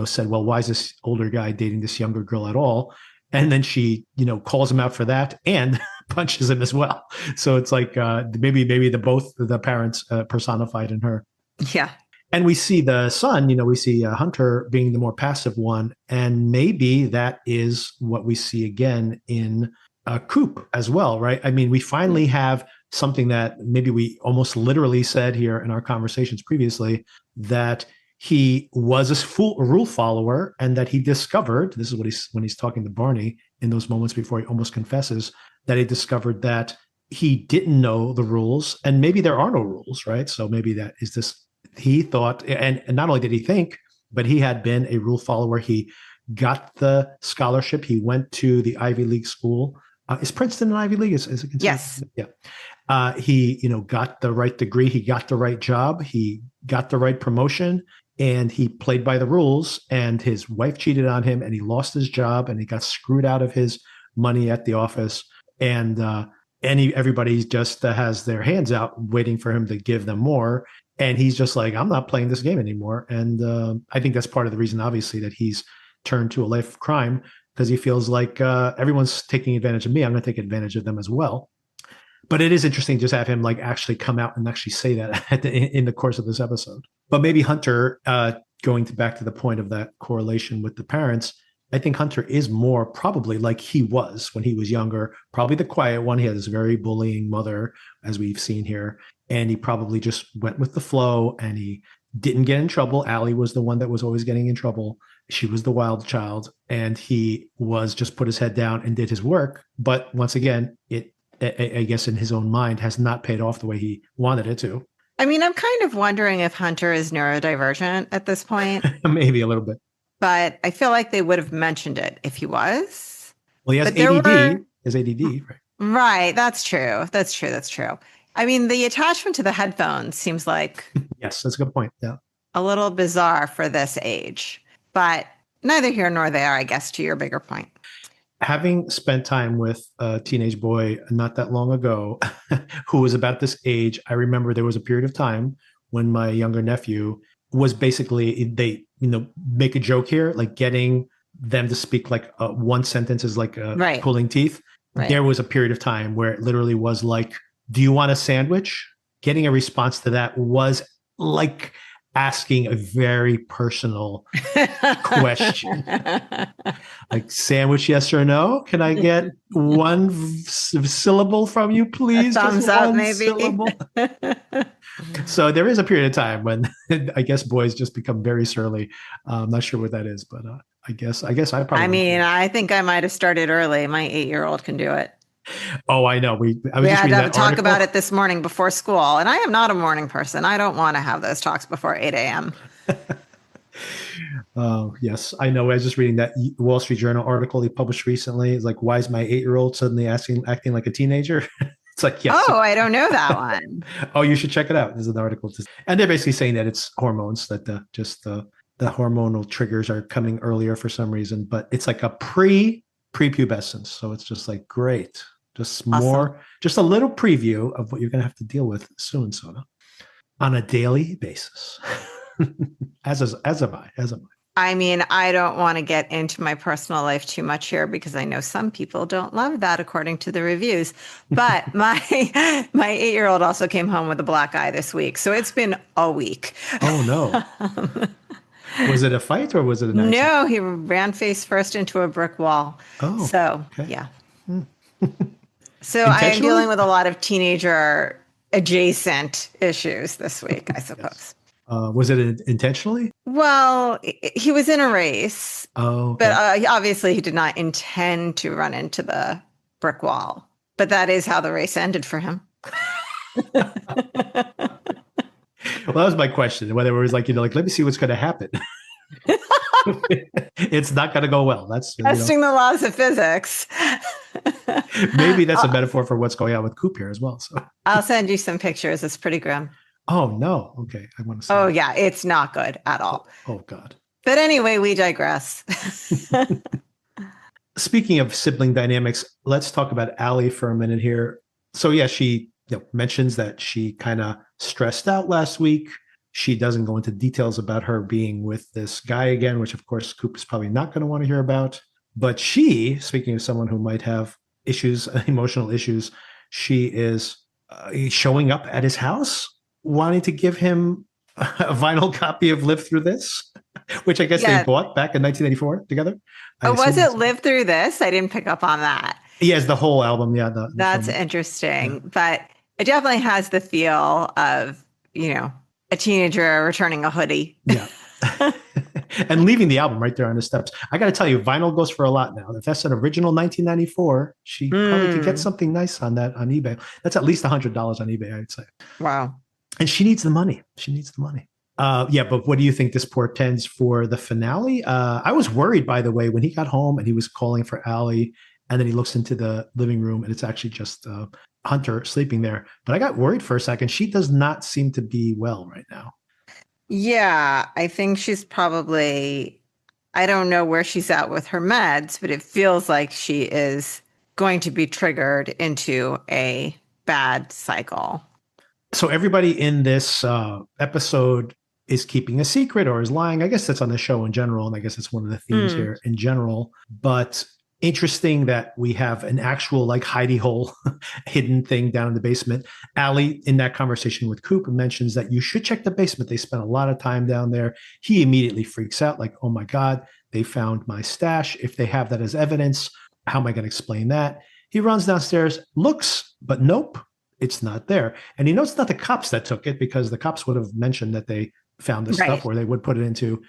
said, "Well, why is this older guy dating this younger girl at all?" And then she, calls him out for that and punches him as well. So it's like maybe both the parents personified in her. Yeah. And we see the son, we see Hunter being the more passive one. And maybe that is what we see again in Coop as well, right? I mean, we finally have something that maybe we almost literally said here in our conversations previously, that he was a rule follower, and that he discovered, this is when he's talking to Barney in those moments before he almost confesses, that he discovered that he didn't know the rules, and maybe there are no rules, right? So maybe that is this, he thought, and not only did he think, but he had been a rule follower. He got the scholarship. He went to the Ivy League school. Is Princeton an Ivy League? Is it considered? Yes. Yeah. He, got the right degree. He got the right job. He got the right promotion, and he played by the rules. And his wife cheated on him, and he lost his job, and he got screwed out of his money at the office. And everybody just has their hands out waiting for him to give them more. And he's just like, "I'm not playing this game anymore." And I think that's part of the reason, obviously, that he's turned to a life of crime, because he feels like everyone's taking advantage of me. I'm going to take advantage of them as well. But it is interesting just have him actually come out and actually say that in the course of this episode. But maybe Hunter going back to the point of that correlation with the parents, I think Hunter is more probably like he was when he was younger, probably the quiet one. He had this very bullying mother, as we've seen here. And he probably just went with the flow and he didn't get in trouble. Allie was the one that was always getting in trouble. She was the wild child. And he was just put his head down and did his work. But once again, I guess in his own mind, has not paid off the way he wanted it to. I mean, I'm kind of wondering if Hunter is neurodivergent at this point. Maybe a little bit. But I feel like they would have mentioned it if he was. Well, he has ADD. His ADD, right? Right. That's true. That's true. I mean, the attachment to the headphones seems like yes, that's a good point. Yeah, a little bizarre for this age, but neither here nor there, I guess, to your bigger point. Having spent time with a teenage boy not that long ago who was about this age, I remember there was a period of time when my younger nephew was basically, they, make a joke here, like getting them to speak like one sentence is like right. pulling teeth. Right. There was a period of time where it literally was like, do you want a sandwich? Getting a response to that was like asking a very personal question. Like, sandwich, yes or no? Can I get one syllable from you, please? A thumbs up, maybe. So there is a period of time when I guess boys just become very surly. I'm not sure what that is, but I guess I probably. I mean, I think I might have started early. My 8-year-old can do it. Oh, I know. We had to talk about it this morning before school, and I am not a morning person. I don't want to have those talks before 8 a.m. Oh, yes, I know. I was just reading that Wall Street Journal article he published recently. It's like, why is my 8-year-old suddenly acting like a teenager? It's like, yes. Oh, I don't know that one. Oh, you should check it out. There's an article. And they're basically saying that it's hormones, that the hormonal triggers are coming earlier for some reason. But it's like a prepubescence. So it's just like, great. Just more, just a little preview of what you're going to have to deal with soon, Sona, on a daily basis. as am I. I mean, I don't want to get into my personal life too much here because I know some people don't love that according to the reviews. But my 8-year-old also came home with a black eye this week. So it's been a week. Oh, no. Was it a fight or was it an accident? No, he ran face first into a brick wall. Oh, so, okay. Yeah. So I am dealing with a lot of teenager adjacent issues this week, I suppose. Yes. Was it intentionally? Well, he was in a race, okay. But obviously he did not intend to run into the brick wall. But that is how the race ended for him. Well, that was my question, whether it was like, let me see what's going to happen. It's not going to go well. That's testing the laws of physics. Maybe that's a metaphor for what's going on with Coop here as well. So I'll send you some pictures. It's pretty grim. Oh, no. Okay. I want to see. Oh, yeah. It's not good at all. Oh, God. But anyway, we digress. Speaking of sibling dynamics, let's talk about Allie for a minute here. So, yeah, she mentions that she kind of stressed out last week. She doesn't go into details about her being with this guy again, which, of course, Coop is probably not going to want to hear about. But she, speaking of someone who might have issues, emotional issues, she is showing up at his house, wanting to give him a vinyl copy of Live Through This, which I guess they bought back in 1984 together. Was it Live Through This? I didn't pick up on that. Yes, the whole album. Yeah. That's interesting. Yeah. But it definitely has the feel of, a teenager returning a hoodie. Yeah. And leaving the album right there on the steps. I got to tell you, vinyl goes for a lot now. If that's an original 1994, she probably could get something nice on that on eBay. That's at least $100 on eBay, I'd say. Wow. And she needs the money. But what do you think this portends for the finale? I was worried, by the way, when he got home and he was calling for Allie, and then he looks into the living room and it's actually just Hunter sleeping there. But I got worried for a second. She does not seem to be well right now. Yeah, I think she's probably, I don't know where she's at with her meds, but it feels like she is going to be triggered into a bad cycle. So everybody in this episode is keeping a secret or is lying. I guess that's on the show in general, and I guess it's one of the themes here in general. But Interesting that we have an actual like hidey hole hidden thing down in the basement. Allie, in that conversation with Coop, mentions that you should check the basement. They spent a lot of time down there. He immediately freaks out, like, oh my God, they found my stash. If they have that as evidence, how am I going to explain that? He runs downstairs, looks, but nope, it's not there. And he knows it's not the cops that took it, because the cops would have mentioned that they found this stuff, or they would put it into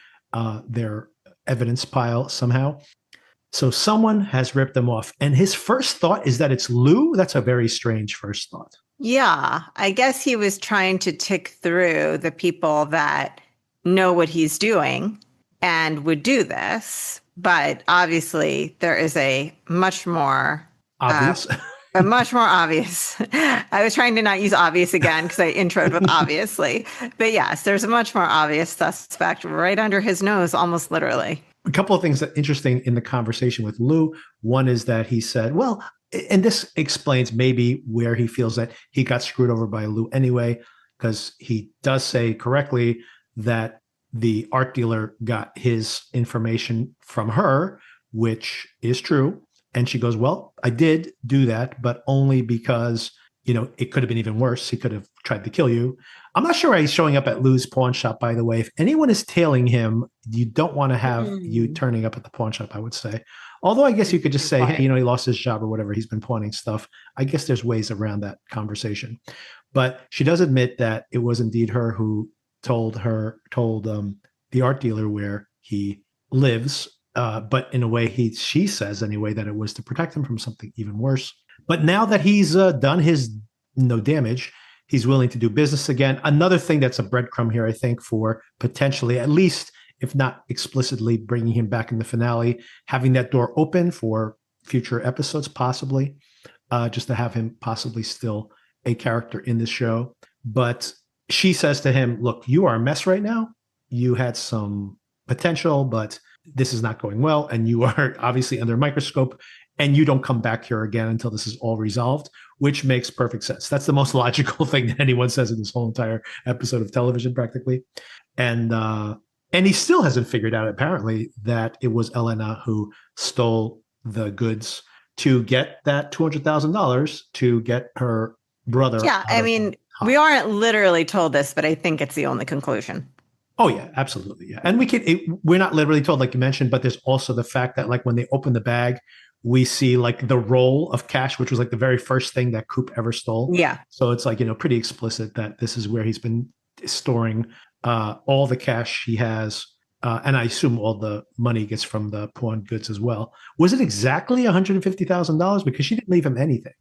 their evidence pile somehow. So someone has ripped them off. And his first thought is that it's Lou. That's a very strange first thought. Yeah, I guess he was trying to tick through the people that know what he's doing and would do this. But obviously, there is a much more obvious. A much more obvious. I was trying to not use obvious again because I introed with obviously. But yes, there's a much more obvious suspect right under his nose, almost literally. A couple of things that are interesting in the conversation with Lou. One is that he said, well, and this explains maybe where he feels that he got screwed over by Lou anyway, because he does say correctly that the art dealer got his information from her, which is true. And she goes, well, I did do that, but only because, it could have been even worse. He could have tried to kill you. I'm not sure why he's showing up at Lou's pawn shop, by the way. If anyone is tailing him, you don't want to have you turning up at the pawn shop, I would say. Although I guess you could just say, hey, he lost his job or whatever. He's been pawning stuff. I guess there's ways around that conversation. But she does admit that it was indeed her who told the art dealer where he lives. But in a way, she says anyway that it was to protect him from something even worse. But now that he's done his no damage, he's willing to do business again. Another thing that's a breadcrumb here, I think, for potentially, at least if not explicitly, bringing him back in the finale, having that door open for future episodes, possibly, just to have him possibly still a character in this show. But she says to him, look, you are a mess right now. You had some potential, but this is not going well. And you are obviously under a microscope, and you don't come back here again until this is all resolved, which makes perfect sense. That's the most logical thing that anyone says in this whole entire episode of television, practically. And he still hasn't figured out, apparently, that it was Elena who stole the goods to get that $200,000 to get her brother. Yeah, I mean, we aren't literally told this, but I think it's the only conclusion. Oh, yeah, absolutely. Yeah. And we're not literally told, like you mentioned, but there's also the fact that, like, when they open the bag, we see like the roll of cash, which was like the very first thing that Coop ever stole. Yeah. So it's like, pretty explicit that this is where he's been storing all the cash he has. And I assume all the money gets from the pawned goods as well. Was it exactly $150,000? Because she didn't leave him anything.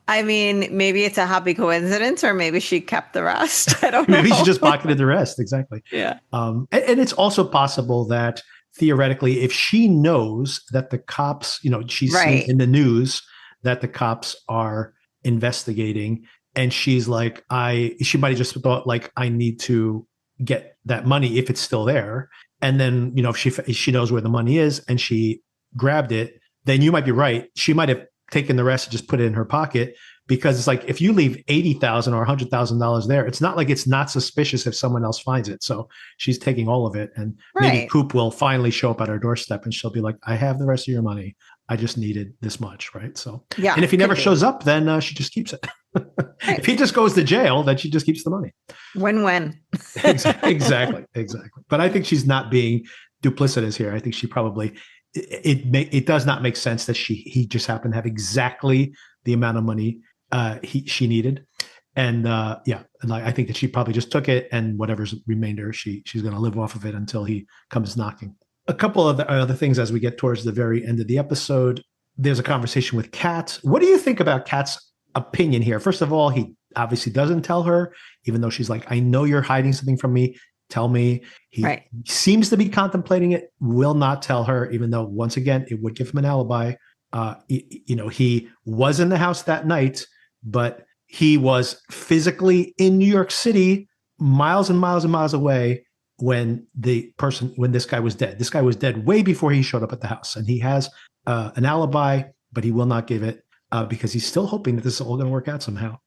I mean, maybe it's a happy coincidence, or maybe she kept the rest. I don't know. Maybe she just pocketed the rest. Exactly. Yeah. And it's also possible that theoretically, if she knows that the cops, she's seen in the news that the cops are investigating, and she's like, she might have just thought, like, I need to get that money if it's still there. And then, if she knows where the money is and she grabbed it, then you might be right. She might have taken the rest and just put it in her pocket, because it's like, if you leave $80,000 or $100,000 there, it's not like it's not suspicious if someone else finds it. So she's taking all of it, and maybe Coop will finally show up at her doorstep and she'll be like, I have the rest of your money. I just needed this much. Right. So, yeah. And if he never shows up, then she just keeps it. Right. If he just goes to jail, then she just keeps the money. Win-win. Exactly. But I think she's not being duplicitous here. I think she probably, it does not make sense that he just happened to have exactly the amount of money she needed. And and I think that she probably just took it, and whatever's remainder, she's going to live off of it until he comes knocking. A couple of other things as we get towards the very end of the episode. There's a conversation with Kat. What do you think about Kat's opinion here? First of all, he obviously doesn't tell her, even though she's like, I know you're hiding something from me. Tell me. He seems to be contemplating it, will not tell her, even though, once again, it would give him an alibi. He was in the house that night, but he was physically in New York City, miles and miles and miles away, when this guy was dead. This guy was dead way before he showed up at the house, and he has an alibi, but he will not give it because he's still hoping that this is all going to work out somehow.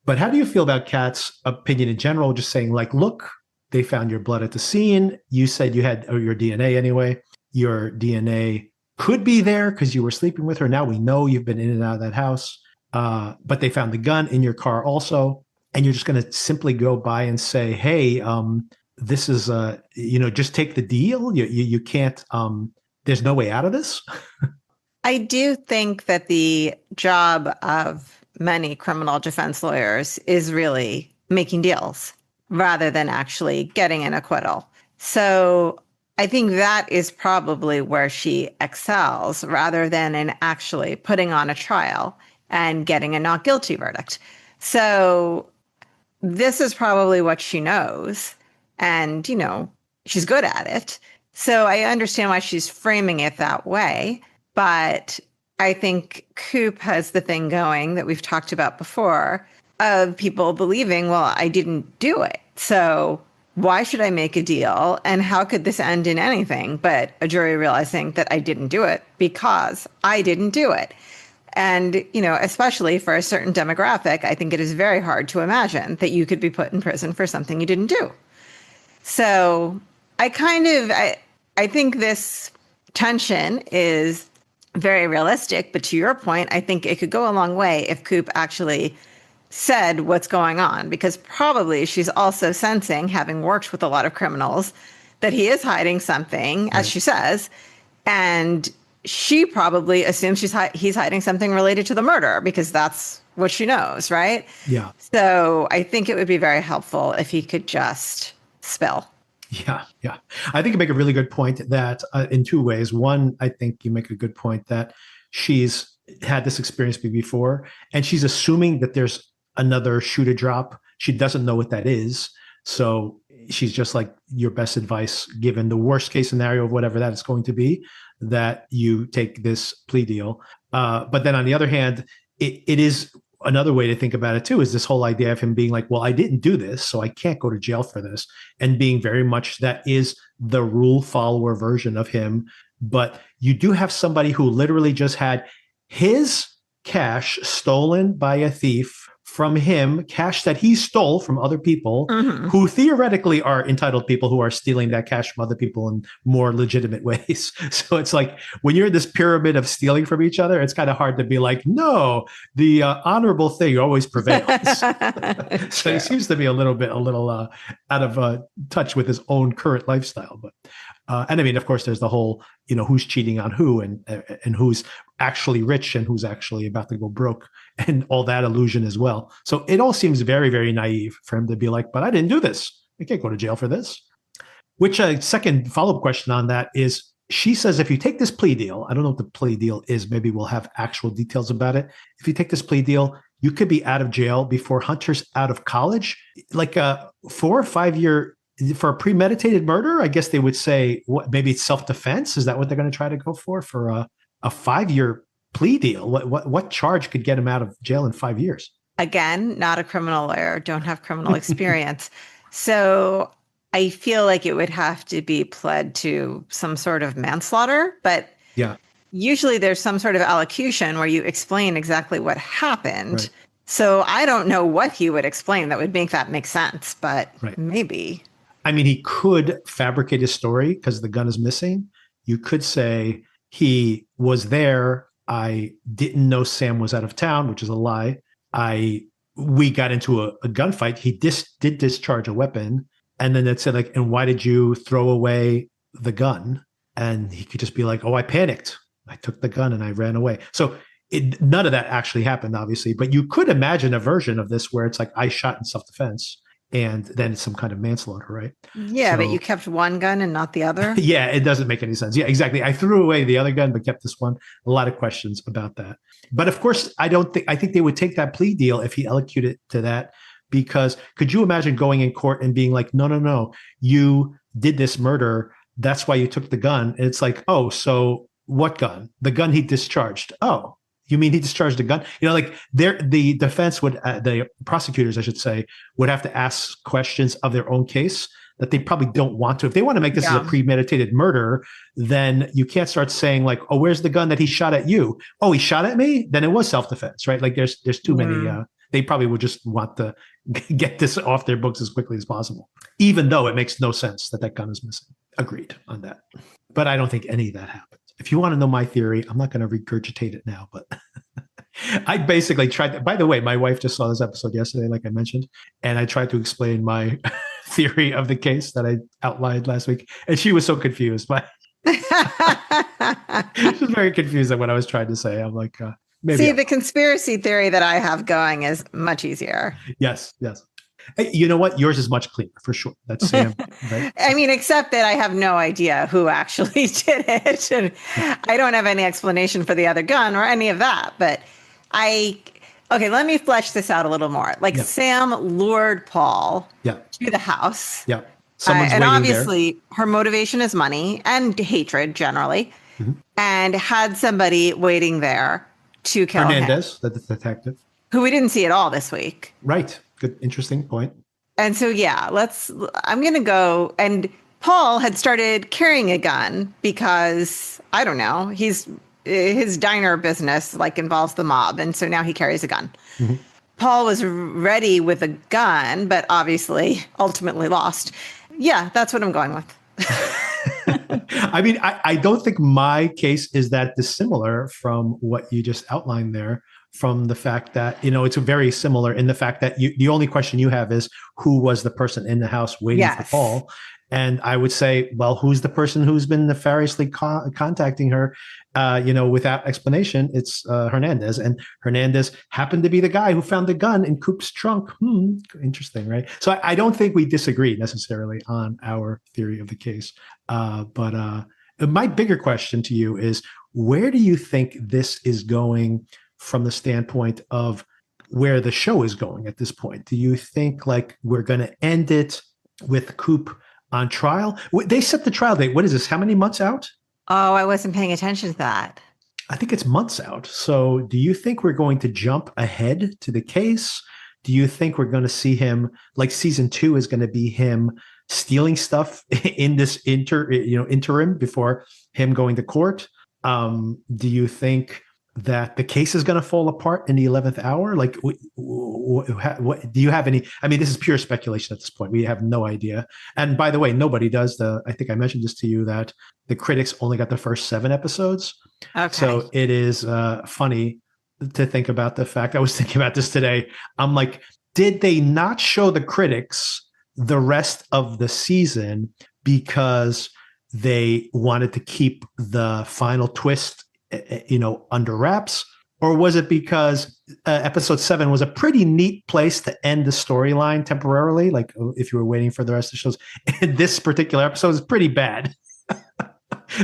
But how do you feel about Kat's opinion in general? Just saying, like, look, they found your blood at the scene. You said you had your DNA anyway. your DNA could be there because you were sleeping with her. Now we know you've been in and out of that house. But they found the gun in your car also. And you're just going to simply go by and say, hey, this is, just take the deal. You can't, there's no way out of this. I do think that the job of many criminal defense lawyers is really making deals rather than actually getting an acquittal. So I think that is probably where she excels rather than in actually putting on a trial and getting a not guilty verdict. So this is probably what she knows. And, she's good at it. So I understand why she's framing it that way. But I think Coop has the thing going that we've talked about before of people believing, well, I didn't do it. So why should I make a deal? And how could this end in anything but a jury realizing that I didn't do it because I didn't do it? And, especially for a certain demographic, I think it is very hard to imagine that you could be put in prison for something you didn't do. So I think this tension is very realistic, but to your point, I think it could go a long way if Coop actually said what's going on, because probably she's also sensing, having worked with a lot of criminals, that he is hiding something, as she says, and she probably assumes he's hiding something related to the murder because that's what she knows, right? Yeah. So I think it would be very helpful if he could just spill. Yeah. I think you make a really good point that in two ways. One, I think you make a good point that she's had this experience before, and she's assuming that there's another shoe to drop. She doesn't know what that is. So she's just like, your best advice, given the worst case scenario of whatever that is going to be, that you take this plea deal. But then on the other hand, it is another way to think about it too, is this whole idea of him being like, well, I didn't do this, so I can't go to jail for this. And being very much that is the rule follower version of him. But you do have somebody who literally just had his cash stolen by a thief from him, cash that he stole from other people who theoretically are entitled people who are stealing that cash from other people in more legitimate ways. So it's like when you're in this pyramid of stealing from each other, it's kind of hard to be like, no, the honorable thing always prevails. So he seems to be a little out of touch with his own current lifestyle. But and I mean, of course, there's the whole, who's cheating on who and who's actually rich and who's actually about to go broke and all that illusion as well. So it all seems very, very naive for him to be like, but I didn't do this. I can't go to jail for this. Which a second follow-up question on that is, she says, if you take this plea deal, I don't know what the plea deal is. Maybe we'll have actual details about it. If you take this plea deal, you could be out of jail before Hunter's out of college, like a 4 or 5 year for a premeditated murder. I guess they would say, what, maybe it's self-defense. Is that what they're going to try to go for a 5-year plea deal? What charge could get him out of jail in 5 years? Again, not a criminal lawyer, don't have criminal experience. So I feel like it would have to be pled to some sort of manslaughter, but yeah, usually there's some sort of allocution where you explain exactly what happened. Right. So I don't know what he would explain that would make that make sense, but maybe. I mean, he could fabricate his story because the gun is missing. You could say he was there. I didn't know Sam was out of town, which is a lie. We got into a gunfight. He did discharge a weapon. And then it said, like, and why did you throw away the gun? And he could just be like, oh, I panicked. I took the gun and I ran away. So none of that actually happened, obviously. But you could imagine a version of this where it's like, I shot in self-defense. And then it's some kind of manslaughter, right? Yeah, but you kept one gun and not the other. Yeah, it doesn't make any sense. Yeah, exactly. I threw away the other gun, but kept this one. A lot of questions about that. But of course, I think they would take that plea deal if he elocuted to that, because could you imagine going in court and being like, no, you did this murder. That's why you took the gun. And it's like, oh, so what gun? The gun he discharged. Oh, you mean he discharged a gun? Like the defense would, the prosecutors, I should say, would have to ask questions of their own case that they probably don't want to. If they want to make this as a premeditated murder, then you can't start saying like, oh, where's the gun that he shot at you? Oh, he shot at me? Then it was self-defense, right? Like there's too many, they probably would just want to get this off their books as quickly as possible, even though it makes no sense that gun is missing. Agreed on that. But I don't think any of that happened. If you want to know my theory, I'm not going to regurgitate it now, but I basically tried to, by the way, my wife just saw this episode yesterday, like I mentioned, and I tried to explain my theory of the case that I outlined last week. And she was so confused. She was very confused at what I was trying to say. I'm like, maybe. See, the conspiracy theory that I have going is much easier. Yes, yes. Hey, you know what? Yours is much cleaner for sure. That's Sam, right? I mean, except that I have no idea who actually did it. And I don't have any explanation for the other gun or any of that. But okay, let me flesh this out a little more. Like Sam lured Paul to the house. Yeah. Someone's and waiting obviously there. Her motivation is money and hatred generally. And had somebody waiting there to kill Hernandez, him. the detective. Who we didn't see at all this week. Right. Good, interesting point. And so, I'm going to go. And Paul had started carrying a gun because, I don't know, his diner business like involves the mob. And so now he carries a gun. Paul was ready with a gun, but obviously ultimately lost. Yeah, that's what I'm going with. I mean, I don't think my case is that dissimilar from what you just outlined there, from the fact that, it's very similar in the fact that the only question you have is who was the person in the house waiting for Paul. And I would say, well, who's the person who's been nefariously contacting her, without explanation? It's Hernandez. And Hernandez happened to be the guy who found the gun in Coop's trunk. Interesting, right? So I don't think we disagree necessarily on our theory of the case. But my bigger question to you is, where do you think this is going from the standpoint of where the show is going at this point? Do you think like we're going to end it with Coop on trial? They set the trial date. What is this? How many months out? Oh, I wasn't paying attention to that. I think it's months out. So do you think we're going to jump ahead to the case? Do you think we're going to see him, like season 2 is going to be him stealing stuff in this interim before him going to court? Do you think that the case is going to fall apart in the 11th hour? Like, what do you have any? I mean, this is pure speculation at this point. We have no idea. And by the way, nobody does. I think I mentioned this to you that the critics only got the first 7 episodes. Okay. So it is funny to think about the fact. I was thinking about this today. I'm like, did they not show the critics the rest of the season because they wanted to keep the final twist under wraps? Or was it because episode 7 was a pretty neat place to end the storyline temporarily? Like if you were waiting for the rest of the shows, and this particular episode is pretty bad.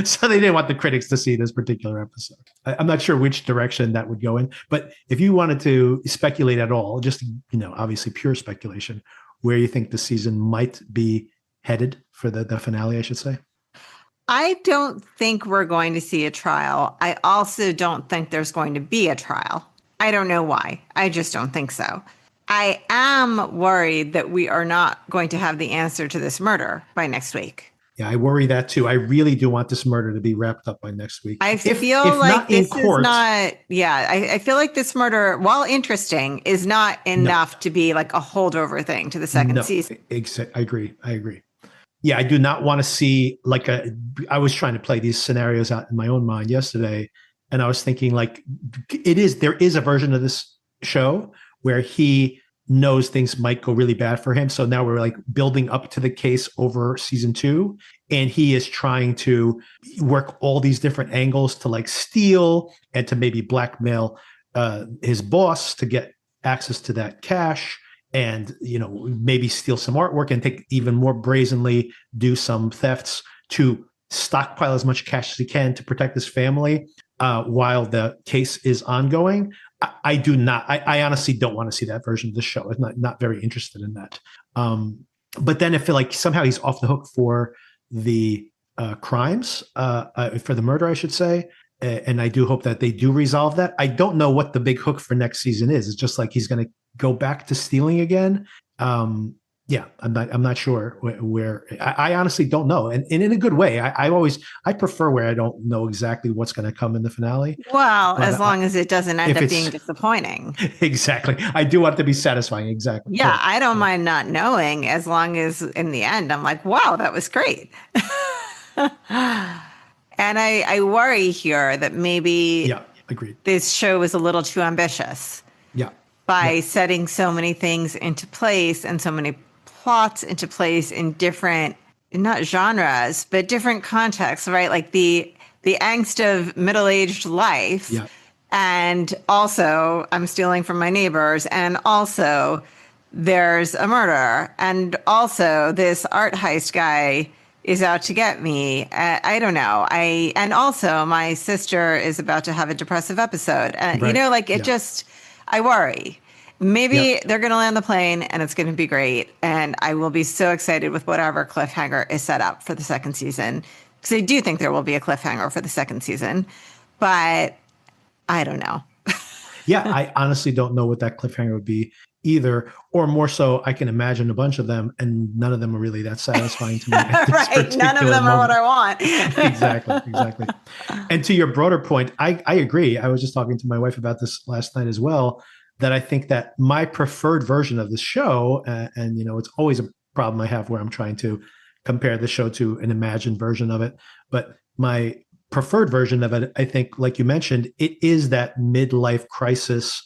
So they didn't want the critics to see this particular episode. I'm not sure which direction that would go in, but if you wanted to speculate at all, just, obviously pure speculation, where you think the season might be headed for the finale, I should say. I don't think we're going to see a trial. I also don't think there's going to be a trial. I don't know why. I just don't think so. I am worried that we are not going to have the answer to this murder by next week. Yeah, I worry that too. I really do want this murder to be wrapped up by next week. I feel like this is not, I feel like this murder, while interesting, is not enough to be like a holdover thing to the second season. I agree. Yeah, I do not want to see I was trying to play these scenarios out in my own mind yesterday, and I was thinking there is a version of this show where he knows things might go really bad for him. So now we're like building up to the case over season 2, and he is trying to work all these different angles to like steal and to maybe blackmail his boss to get access to that cash. And, maybe steal some artwork and take even more brazenly do some thefts to stockpile as much cash as he can to protect his family while the case is ongoing. I honestly don't want to see that version of the show. I'm not very interested in that. But then if somehow he's off the hook for the crimes, for the murder, I should say. And I do hope that they do resolve that. I don't know what the big hook for next season is. It's just like he's going to go back to stealing again. I'm not sure where. I honestly don't know, and in a good way. I prefer where I don't know exactly what's going to come in the finale. Well, as long as it doesn't end up being disappointing. Exactly, I do want it to be satisfying. Exactly. Yeah, I don't mind not knowing, as long as in the end I'm like, wow, that was great. And I worry here that maybe Yeah, agreed. this show is a little too ambitious Yeah, yeah, by setting so many things into place and so many plots into place in different, not genres, but different contexts, right? Like the angst of middle-aged life, yeah, and also I'm stealing from my neighbors, and also there's a murder, and also this art heist guy is out to get me. I don't know. And also my sister is about to have a depressive episode, and right. like it Yeah, just, I worry. yeah. Maybe they're going to land the plane and it's going to be great. And I will be so excited with whatever cliffhanger is set up for the second season. Because I do think there will be a cliffhanger for the second season. But I don't know. Yeah, I honestly don't know what that cliffhanger would be either, or more so, I can imagine a bunch of them, and none of them are really that satisfying to me at this Right. None of particular them are what moment. I want. Exactly, exactly. And to your broader point, I agree. I was just talking to my wife about this last night as well, that I think that my preferred version of the show, and it's always a problem I have where I'm trying to compare the show to an imagined version of it, but my preferred version of it, I think, like you mentioned, it is that midlife crisis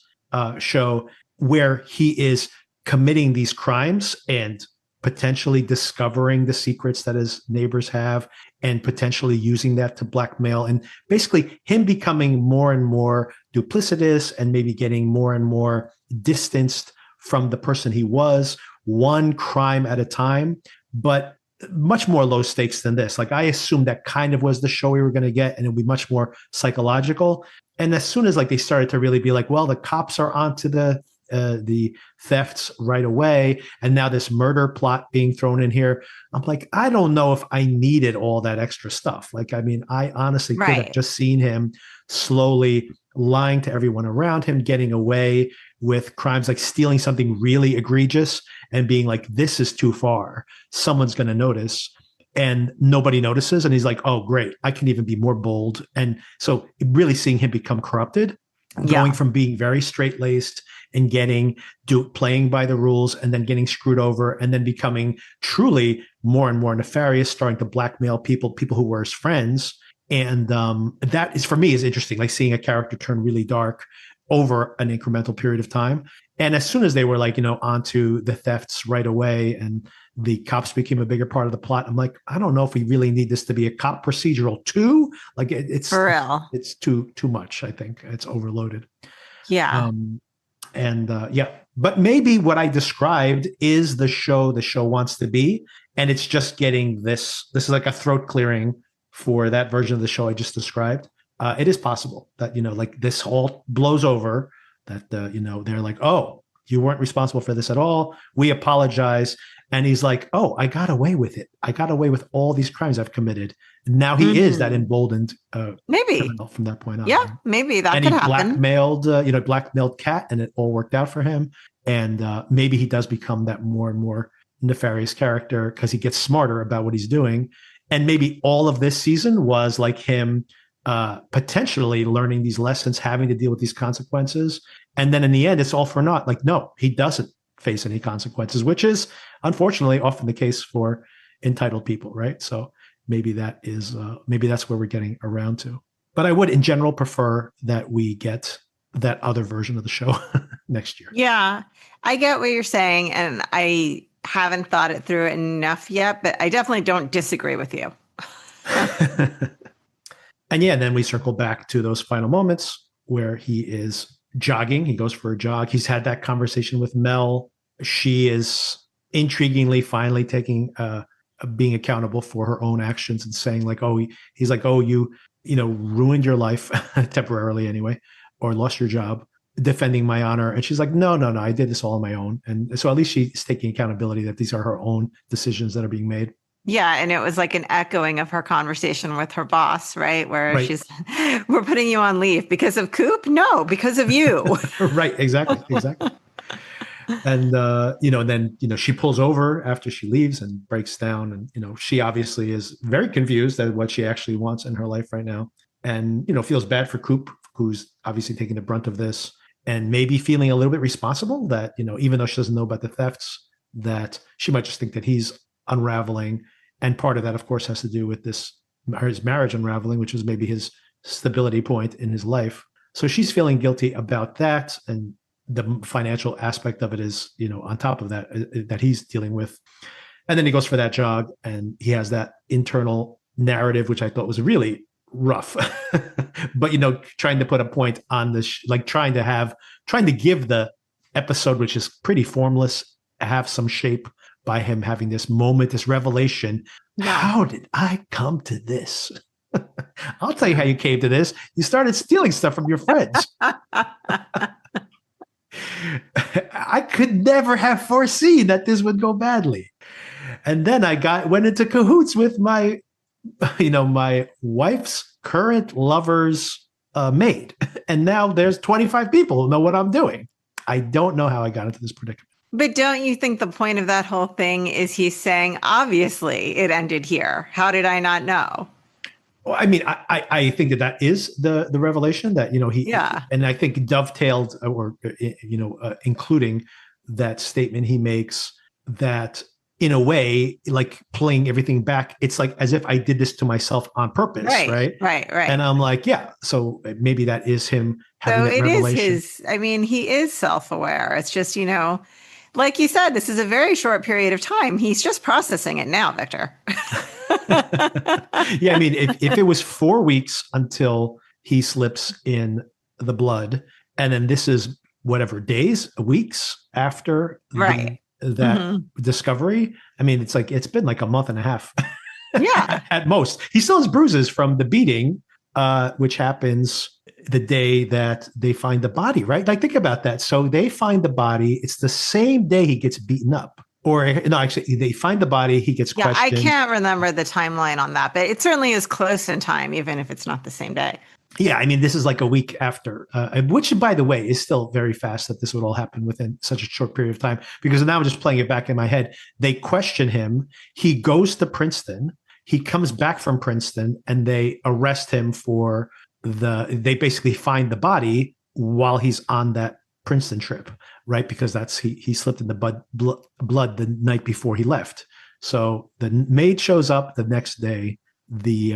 show where he is committing these crimes and potentially discovering the secrets that his neighbors have and potentially using that to blackmail, and basically him becoming more and more duplicitous and maybe getting more and more distanced from the person he was, one crime at a time, but much more low stakes than this. Like, I assumed that kind of was the show we were going to get, and it would be much more psychological. And as soon as like they started to really be like, well, the cops are onto the thefts right away, and now this murder plot being thrown in here, I'm like, I don't know if I needed all that extra stuff. Like, I mean, I honestly could have Right. just seen him slowly lying to everyone around him, getting away with crimes like stealing something really egregious and being like, this is too far. Someone's going to notice. And nobody notices. And he's like, oh, great. I can even be more bold. And so really seeing him become corrupted, going Yeah. from being very straight laced and playing by the rules, and then getting screwed over, and then becoming truly more and more nefarious, starting to blackmail people who were his friends. And that is, for me, is interesting, like seeing a character turn really dark over an incremental period of time. And as soon as they were like, onto the thefts right away, and the cops became a bigger part of the plot, I'm like, I don't know if we really need this to be a cop procedural too. Like, For real. it's too much. I think it's overloaded. Yeah. Yeah, but maybe what I described is the show wants to be, and it's just getting this is like a throat clearing for that version of the show I just described. It is possible that like this all blows over, that they're like, oh, you weren't responsible for this at all, we apologize. And he's like, oh, I got away with it, I got away with all these crimes I've committed. Now he is that emboldened Maybe. criminal from that point on. Yeah. Right? Maybe that And could he happen. blackmailed Kat, and it all worked out for him. And maybe he does become that more and more nefarious character because he gets smarter about what he's doing. And maybe all of this season was like him potentially learning these lessons, having to deal with these consequences. And then in the end, it's all for naught. Like, no, he doesn't face any consequences, which is unfortunately often the case for entitled people, right? So maybe that's where we're getting around to. But I would, in general, prefer that we get that other version of the show next year. Yeah. I get what you're saying. And I haven't thought it through enough yet, but I definitely don't disagree with you. And yeah, then we circle back to those final moments where he is jogging. He goes for a jog. He's had that conversation with Mel. She is intriguingly finally taking being accountable for her own actions and saying like, oh, he's like, oh, you ruined your life temporarily anyway, or lost your job defending my honor. And she's like, no, I did this all on my own. And so at least she's taking accountability that these are her own decisions that are being made. Yeah, and it was like an echoing of her conversation with her boss, right? Where Right. she's, we're putting you on leave because of Coop? No, because of you. Right. Exactly. And then she pulls over after she leaves and breaks down, and she obviously is very confused at what she actually wants in her life right now, and feels bad for Coop, who's obviously taking the brunt of this, and maybe feeling a little bit responsible that even though she doesn't know about the thefts, that she might just think that he's unraveling. And part of that, of course, has to do with this his marriage unraveling, which was maybe his stability point in his life. So she's feeling guilty about that, and the financial aspect of it is, on top of that, that he's dealing with. And then he goes for that jog, and he has that internal narrative, which I thought was really rough. But trying to put a point on this, like trying to give the episode, which is pretty formless, have some shape by him having this moment, this revelation. Yeah. How did I come to this? I'll tell you how you came to this. You started stealing stuff from your friends. I could never have foreseen that this would go badly. And then I went into cahoots with my wife's current lover's maid. And now there's 25 people who know what I'm doing. I don't know how I got into this predicament. But don't you think the point of that whole thing is he's saying, obviously, it ended here. How did I not know? Well, I mean, I think that is the revelation that, and I think dovetailed or, including that statement he makes that in a way, like playing everything back, it's like as if I did this to myself on purpose, right? Right. And I'm like, yeah, so maybe that is him having that revelation. He is self-aware. It's just, like you said, this is a very short period of time. He's just processing it now, Victor. Yeah, I mean, if it was 4 weeks until he slips in the blood, and then this is whatever, days, weeks after that discovery, I mean, it's been like a month and a half. Yeah. At most. He still has bruises from the beating, which happens the day that they find the body, right? Like, think about that. So they find the body. It's the same day he gets beaten up. Or no, actually, they find the body. He gets questioned. I can't remember the timeline on that, but it certainly is close in time, even if it's not the same day. Yeah, I mean, this is like a week after, which, by the way, is still very fast that this would all happen within such a short period of time. Because now I'm just playing it back in my head. They question him. He goes to Princeton. He comes back from Princeton, and they arrest him for they basically find the body while he's on that Princeton trip, right? Because he slipped in the blood the night before he left. So the maid shows up the next day. The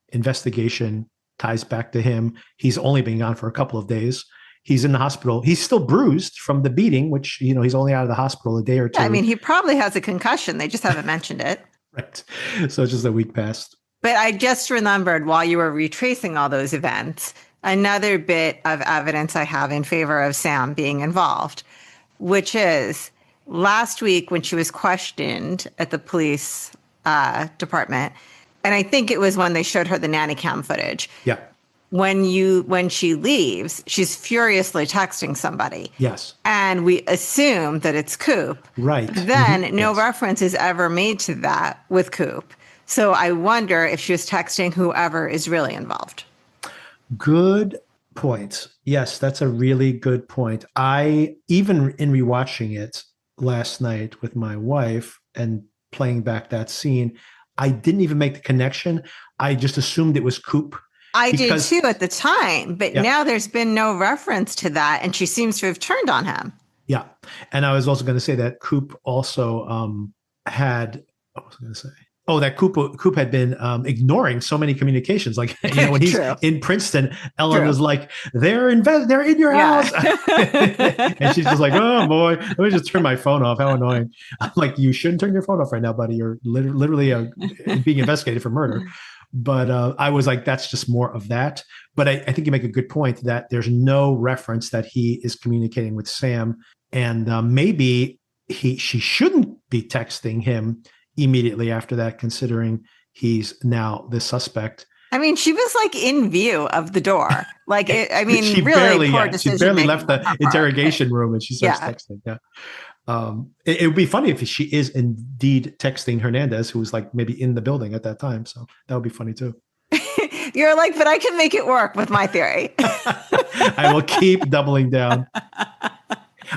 investigation ties back to him. He's only been gone for a couple of days. He's in the hospital. He's still bruised from the beating, which, he's only out of the hospital a day or two. Yeah, I mean, he probably has a concussion. They just haven't mentioned it. Right. So it's just a week past. But I just remembered while you were retracing all those events, another bit of evidence I have in favor of Sam being involved, which is last week when she was questioned at the police department, and I think it was when they showed her the nanny cam footage. Yeah. When she leaves, she's furiously texting somebody. Yes. And we assume that it's Coop. Right. Then no reference is ever made to that with Coop. So I wonder if she was texting whoever is really involved. Good point. Yes, that's a really good point. I, even in rewatching it last night with my wife and playing back that scene, I didn't even make the connection. I just assumed it was Coop. I did too at the time, but now there's been no reference to that, and she seems to have turned on him. Yeah. And I was also going to say that Coop also had, what was I going to say? Oh, that Coop had been ignoring so many communications. Like, when he's in Princeton, Ellen was like, they're in your house. And she's just like, oh boy, let me just turn my phone off. How annoying. I'm like, you shouldn't turn your phone off right now, buddy. You're literally being investigated for murder. But I was like, that's just more of that. But I think you make a good point that there's no reference that he is communicating with Sam. And maybe she shouldn't be texting him immediately after that, considering he's now the suspect. I mean, she was like in view of the door. Like, she really barely left the interrogation room and she starts texting. Yeah. It would be funny if she is indeed texting Hernandez, who was like maybe in the building at that time. So that would be funny too. You're like, but I can make it work with my theory. I will keep doubling down.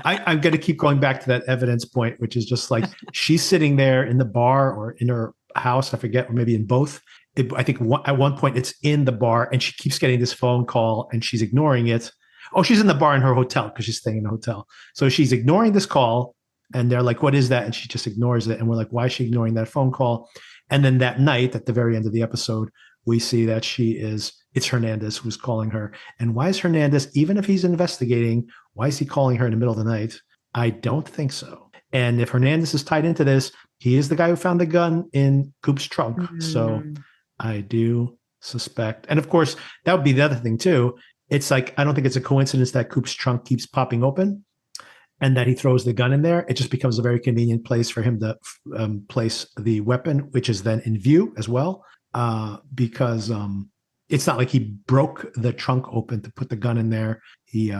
I'm going to keep going back to that evidence point, which is just like she's sitting there in the bar or in her house. I forget, or maybe in both. I think at one point it's in the bar and she keeps getting this phone call and she's ignoring it. Oh, she's in the bar in her hotel because she's staying in a hotel. So she's ignoring this call and they're like, what is that? And she just ignores it. And we're like, why is she ignoring that phone call? And then that night at the very end of the episode, we see that it's Hernandez who's calling her. And why is Hernandez, even if he's investigating, why is he calling her in the middle of the night? I don't think so. And if Hernandez is tied into this, he is the guy who found the gun in Coop's trunk. So I do suspect. And of course, that would be the other thing too. It's like, I don't think it's a coincidence that Coop's trunk keeps popping open and that he throws the gun in there. It just becomes a very convenient place for him to place the weapon, which is then in view as well, because it's not like he broke the trunk open to put the gun in there. He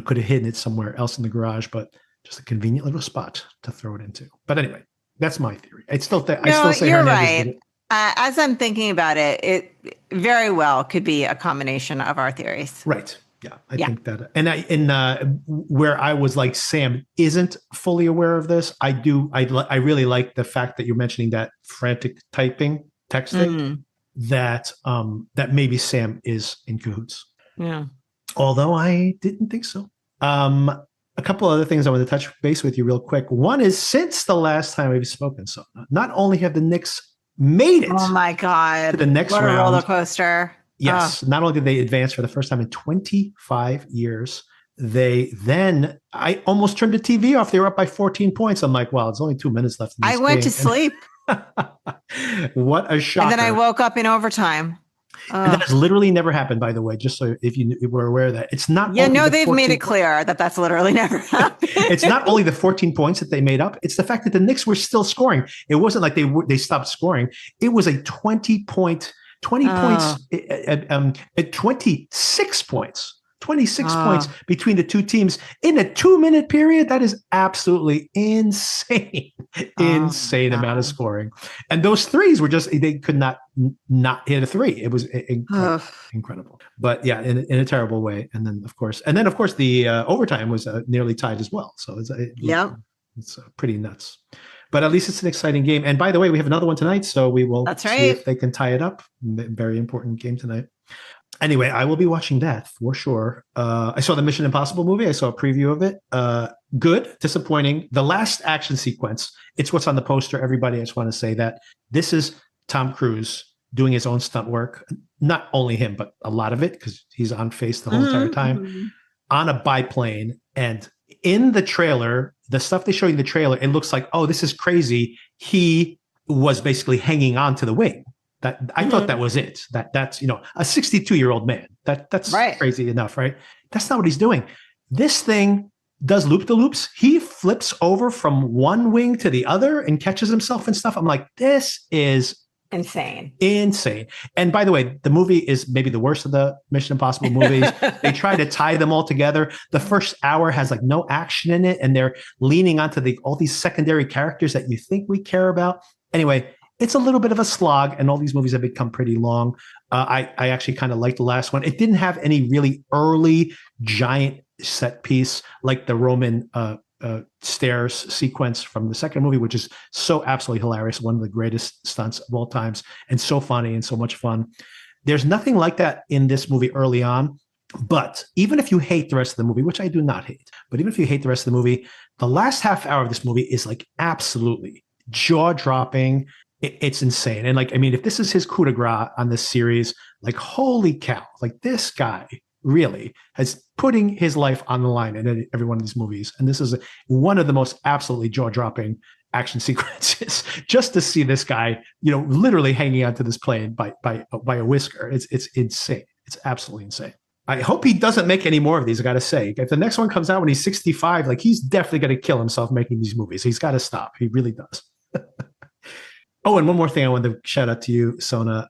could have hidden it somewhere else in the garage, but just a convenient little spot to throw it into. But anyway, that's my theory. I still say you're Hernandez right. did it. As I'm thinking about it, it very well could be a combination of our theories. Right. Yeah, I think that, and where I was like, Sam isn't fully aware of this. I really like the fact that you're mentioning that frantic texting, that maybe Sam is in cahoots. Yeah. Although I didn't think so. A couple other things I want to touch base with you real quick. One is, since the last time we've spoken, so not only have the Knicks made it. Oh my God! To the next round. What a roller coaster. Yes. Not only did they advance for the first time in 25 years, I almost turned the TV off. They were up by 14 points. I'm like, wow, it's only 2 minutes left in this I went game. to sleep. What a shocker. And then I woke up in overtime. And that has literally never happened, by the way, just so if you were aware of that. It's not. Yeah, no, they've made it clear that that's literally never happened. It's not only the 14 points that they made up. It's the fact that the Knicks were still scoring. It wasn't like they stopped scoring. It was a 20 points, at 26 points. 26 points between the two teams in a 2-minute period. That is absolutely insane. Insane amount of scoring. And those threes were just, they could not hit a three. It was incredible. But yeah, in a terrible way. And then of course the overtime was nearly tied as well. So it's pretty nuts. But at least it's an exciting game. And by the way, we have another one tonight, so we will see if they can tie it up. Very important game tonight. Anyway, I will be watching that for sure. I saw the Mission Impossible movie. I saw a preview of it. Good, disappointing. The last action sequence, it's what's on the poster. Everybody, I just want to say that this is Tom Cruise doing his own stunt work. Not only him, but a lot of it, because he's on face the whole entire time, on a biplane. And in the trailer, the stuff they show you in the trailer, it looks like, oh, this is crazy. He was basically hanging on to the wing. That I thought that was it. That's a 62-year-old man. That's right. Crazy enough, right? That's not what he's doing. This thing does loop-de-loops. He flips over from one wing to the other and catches himself and stuff. I'm like, this is insane. And by the way, the movie is maybe the worst of the Mission Impossible movies. They try to tie them all together. The first hour has like no action in it, and they're leaning onto all these secondary characters that you think we care about. Anyway, it's a little bit of a slog, and all these movies have become pretty long. I actually kind of liked the last one. It didn't have any really early giant set piece like the Roman stairs sequence from the second movie, which is so absolutely hilarious. One of the greatest stunts of all times, and so funny and so much fun. There's nothing like that in this movie early on. But even if you hate the rest of the movie, which I do not hate, but even if you hate the rest of the movie, the last half hour of this movie is like absolutely jaw-dropping. It's insane. And like, I mean, if this is his coup de grace on this series, like, holy cow, like this guy really has putting his life on the line in every one of these movies. And this is one of the most absolutely jaw-dropping action sequences, just to see this guy, literally hanging onto this plane by a whisker. It's insane. It's absolutely insane. I hope he doesn't make any more of these. I got to say, if the next one comes out when he's 65, like, he's definitely going to kill himself making these movies. He's got to stop. He really does. Oh, and one more thing I wanted to shout out to you, Sona,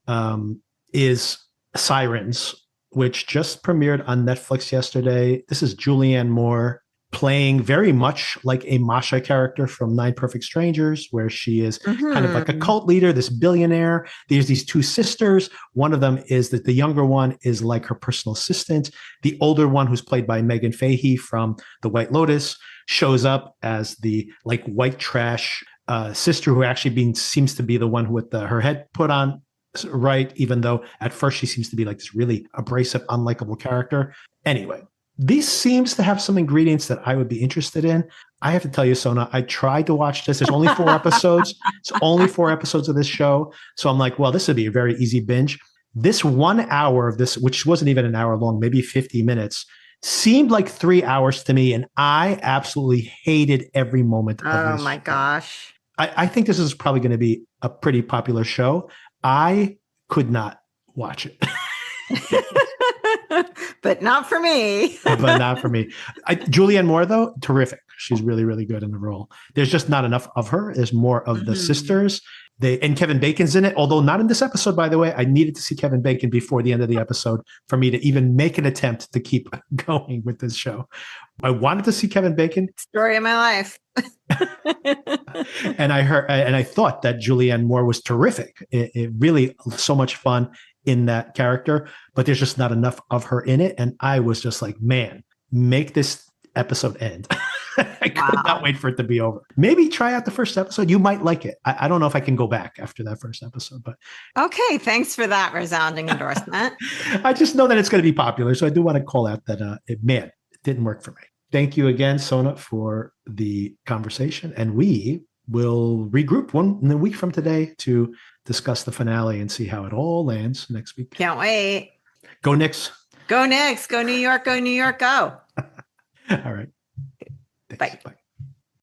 is Sirens, which just premiered on Netflix yesterday. This is Julianne Moore playing very much like a Masha character from Nine Perfect Strangers, where she is kind of like a cult leader, this billionaire. There's these two sisters. One of them is that the younger one is like her personal assistant. The older one, who's played by Megan Fahey from The White Lotus, shows up as the like white trash sister, who actually seems to be the one with her head put on right, even though at first she seems to be like this really abrasive, unlikable character. Anyway, this seems to have some ingredients that I would be interested in. I have to tell you, Sona, I tried to watch this. There's only 4 episodes. It's only 4 episodes of this show. So I'm like, well, this would be a very easy binge. This 1 hour of this, which wasn't even an hour long, maybe 50 minutes, seemed like 3 hours to me. And I absolutely hated every moment of this. Oh my gosh. I think this is probably going to be a pretty popular show. I could not watch it. But not for me. But not for me. Julianne Moore, though, terrific. She's really, really good in the role. There's just not enough of her. There's more of the sisters. And Kevin Bacon's in it, although not in this episode, by the way. I needed to see Kevin Bacon before the end of the episode for me to even make an attempt to keep going with this show. I wanted to see Kevin Bacon. Story of my life. And I thought that Julianne Moore was terrific. It really so much fun in that character, but there's just not enough of her in it. And I was just like, man, make this episode end. I could not wait for it to be over. Maybe try out the first episode. You might like it. I don't know if I can go back after that first episode, but okay. Thanks for that resounding endorsement. I just know that it's going to be popular. So I do want to call out that it didn't work for me. Thank you again, Sona, for the conversation. And we will regroup in a week from today to discuss the finale and see how it all lands next week. Can't wait. Go Knicks. Go Knicks. Go New York. Go New York. Go. All right. Thanks. Bye. Bye.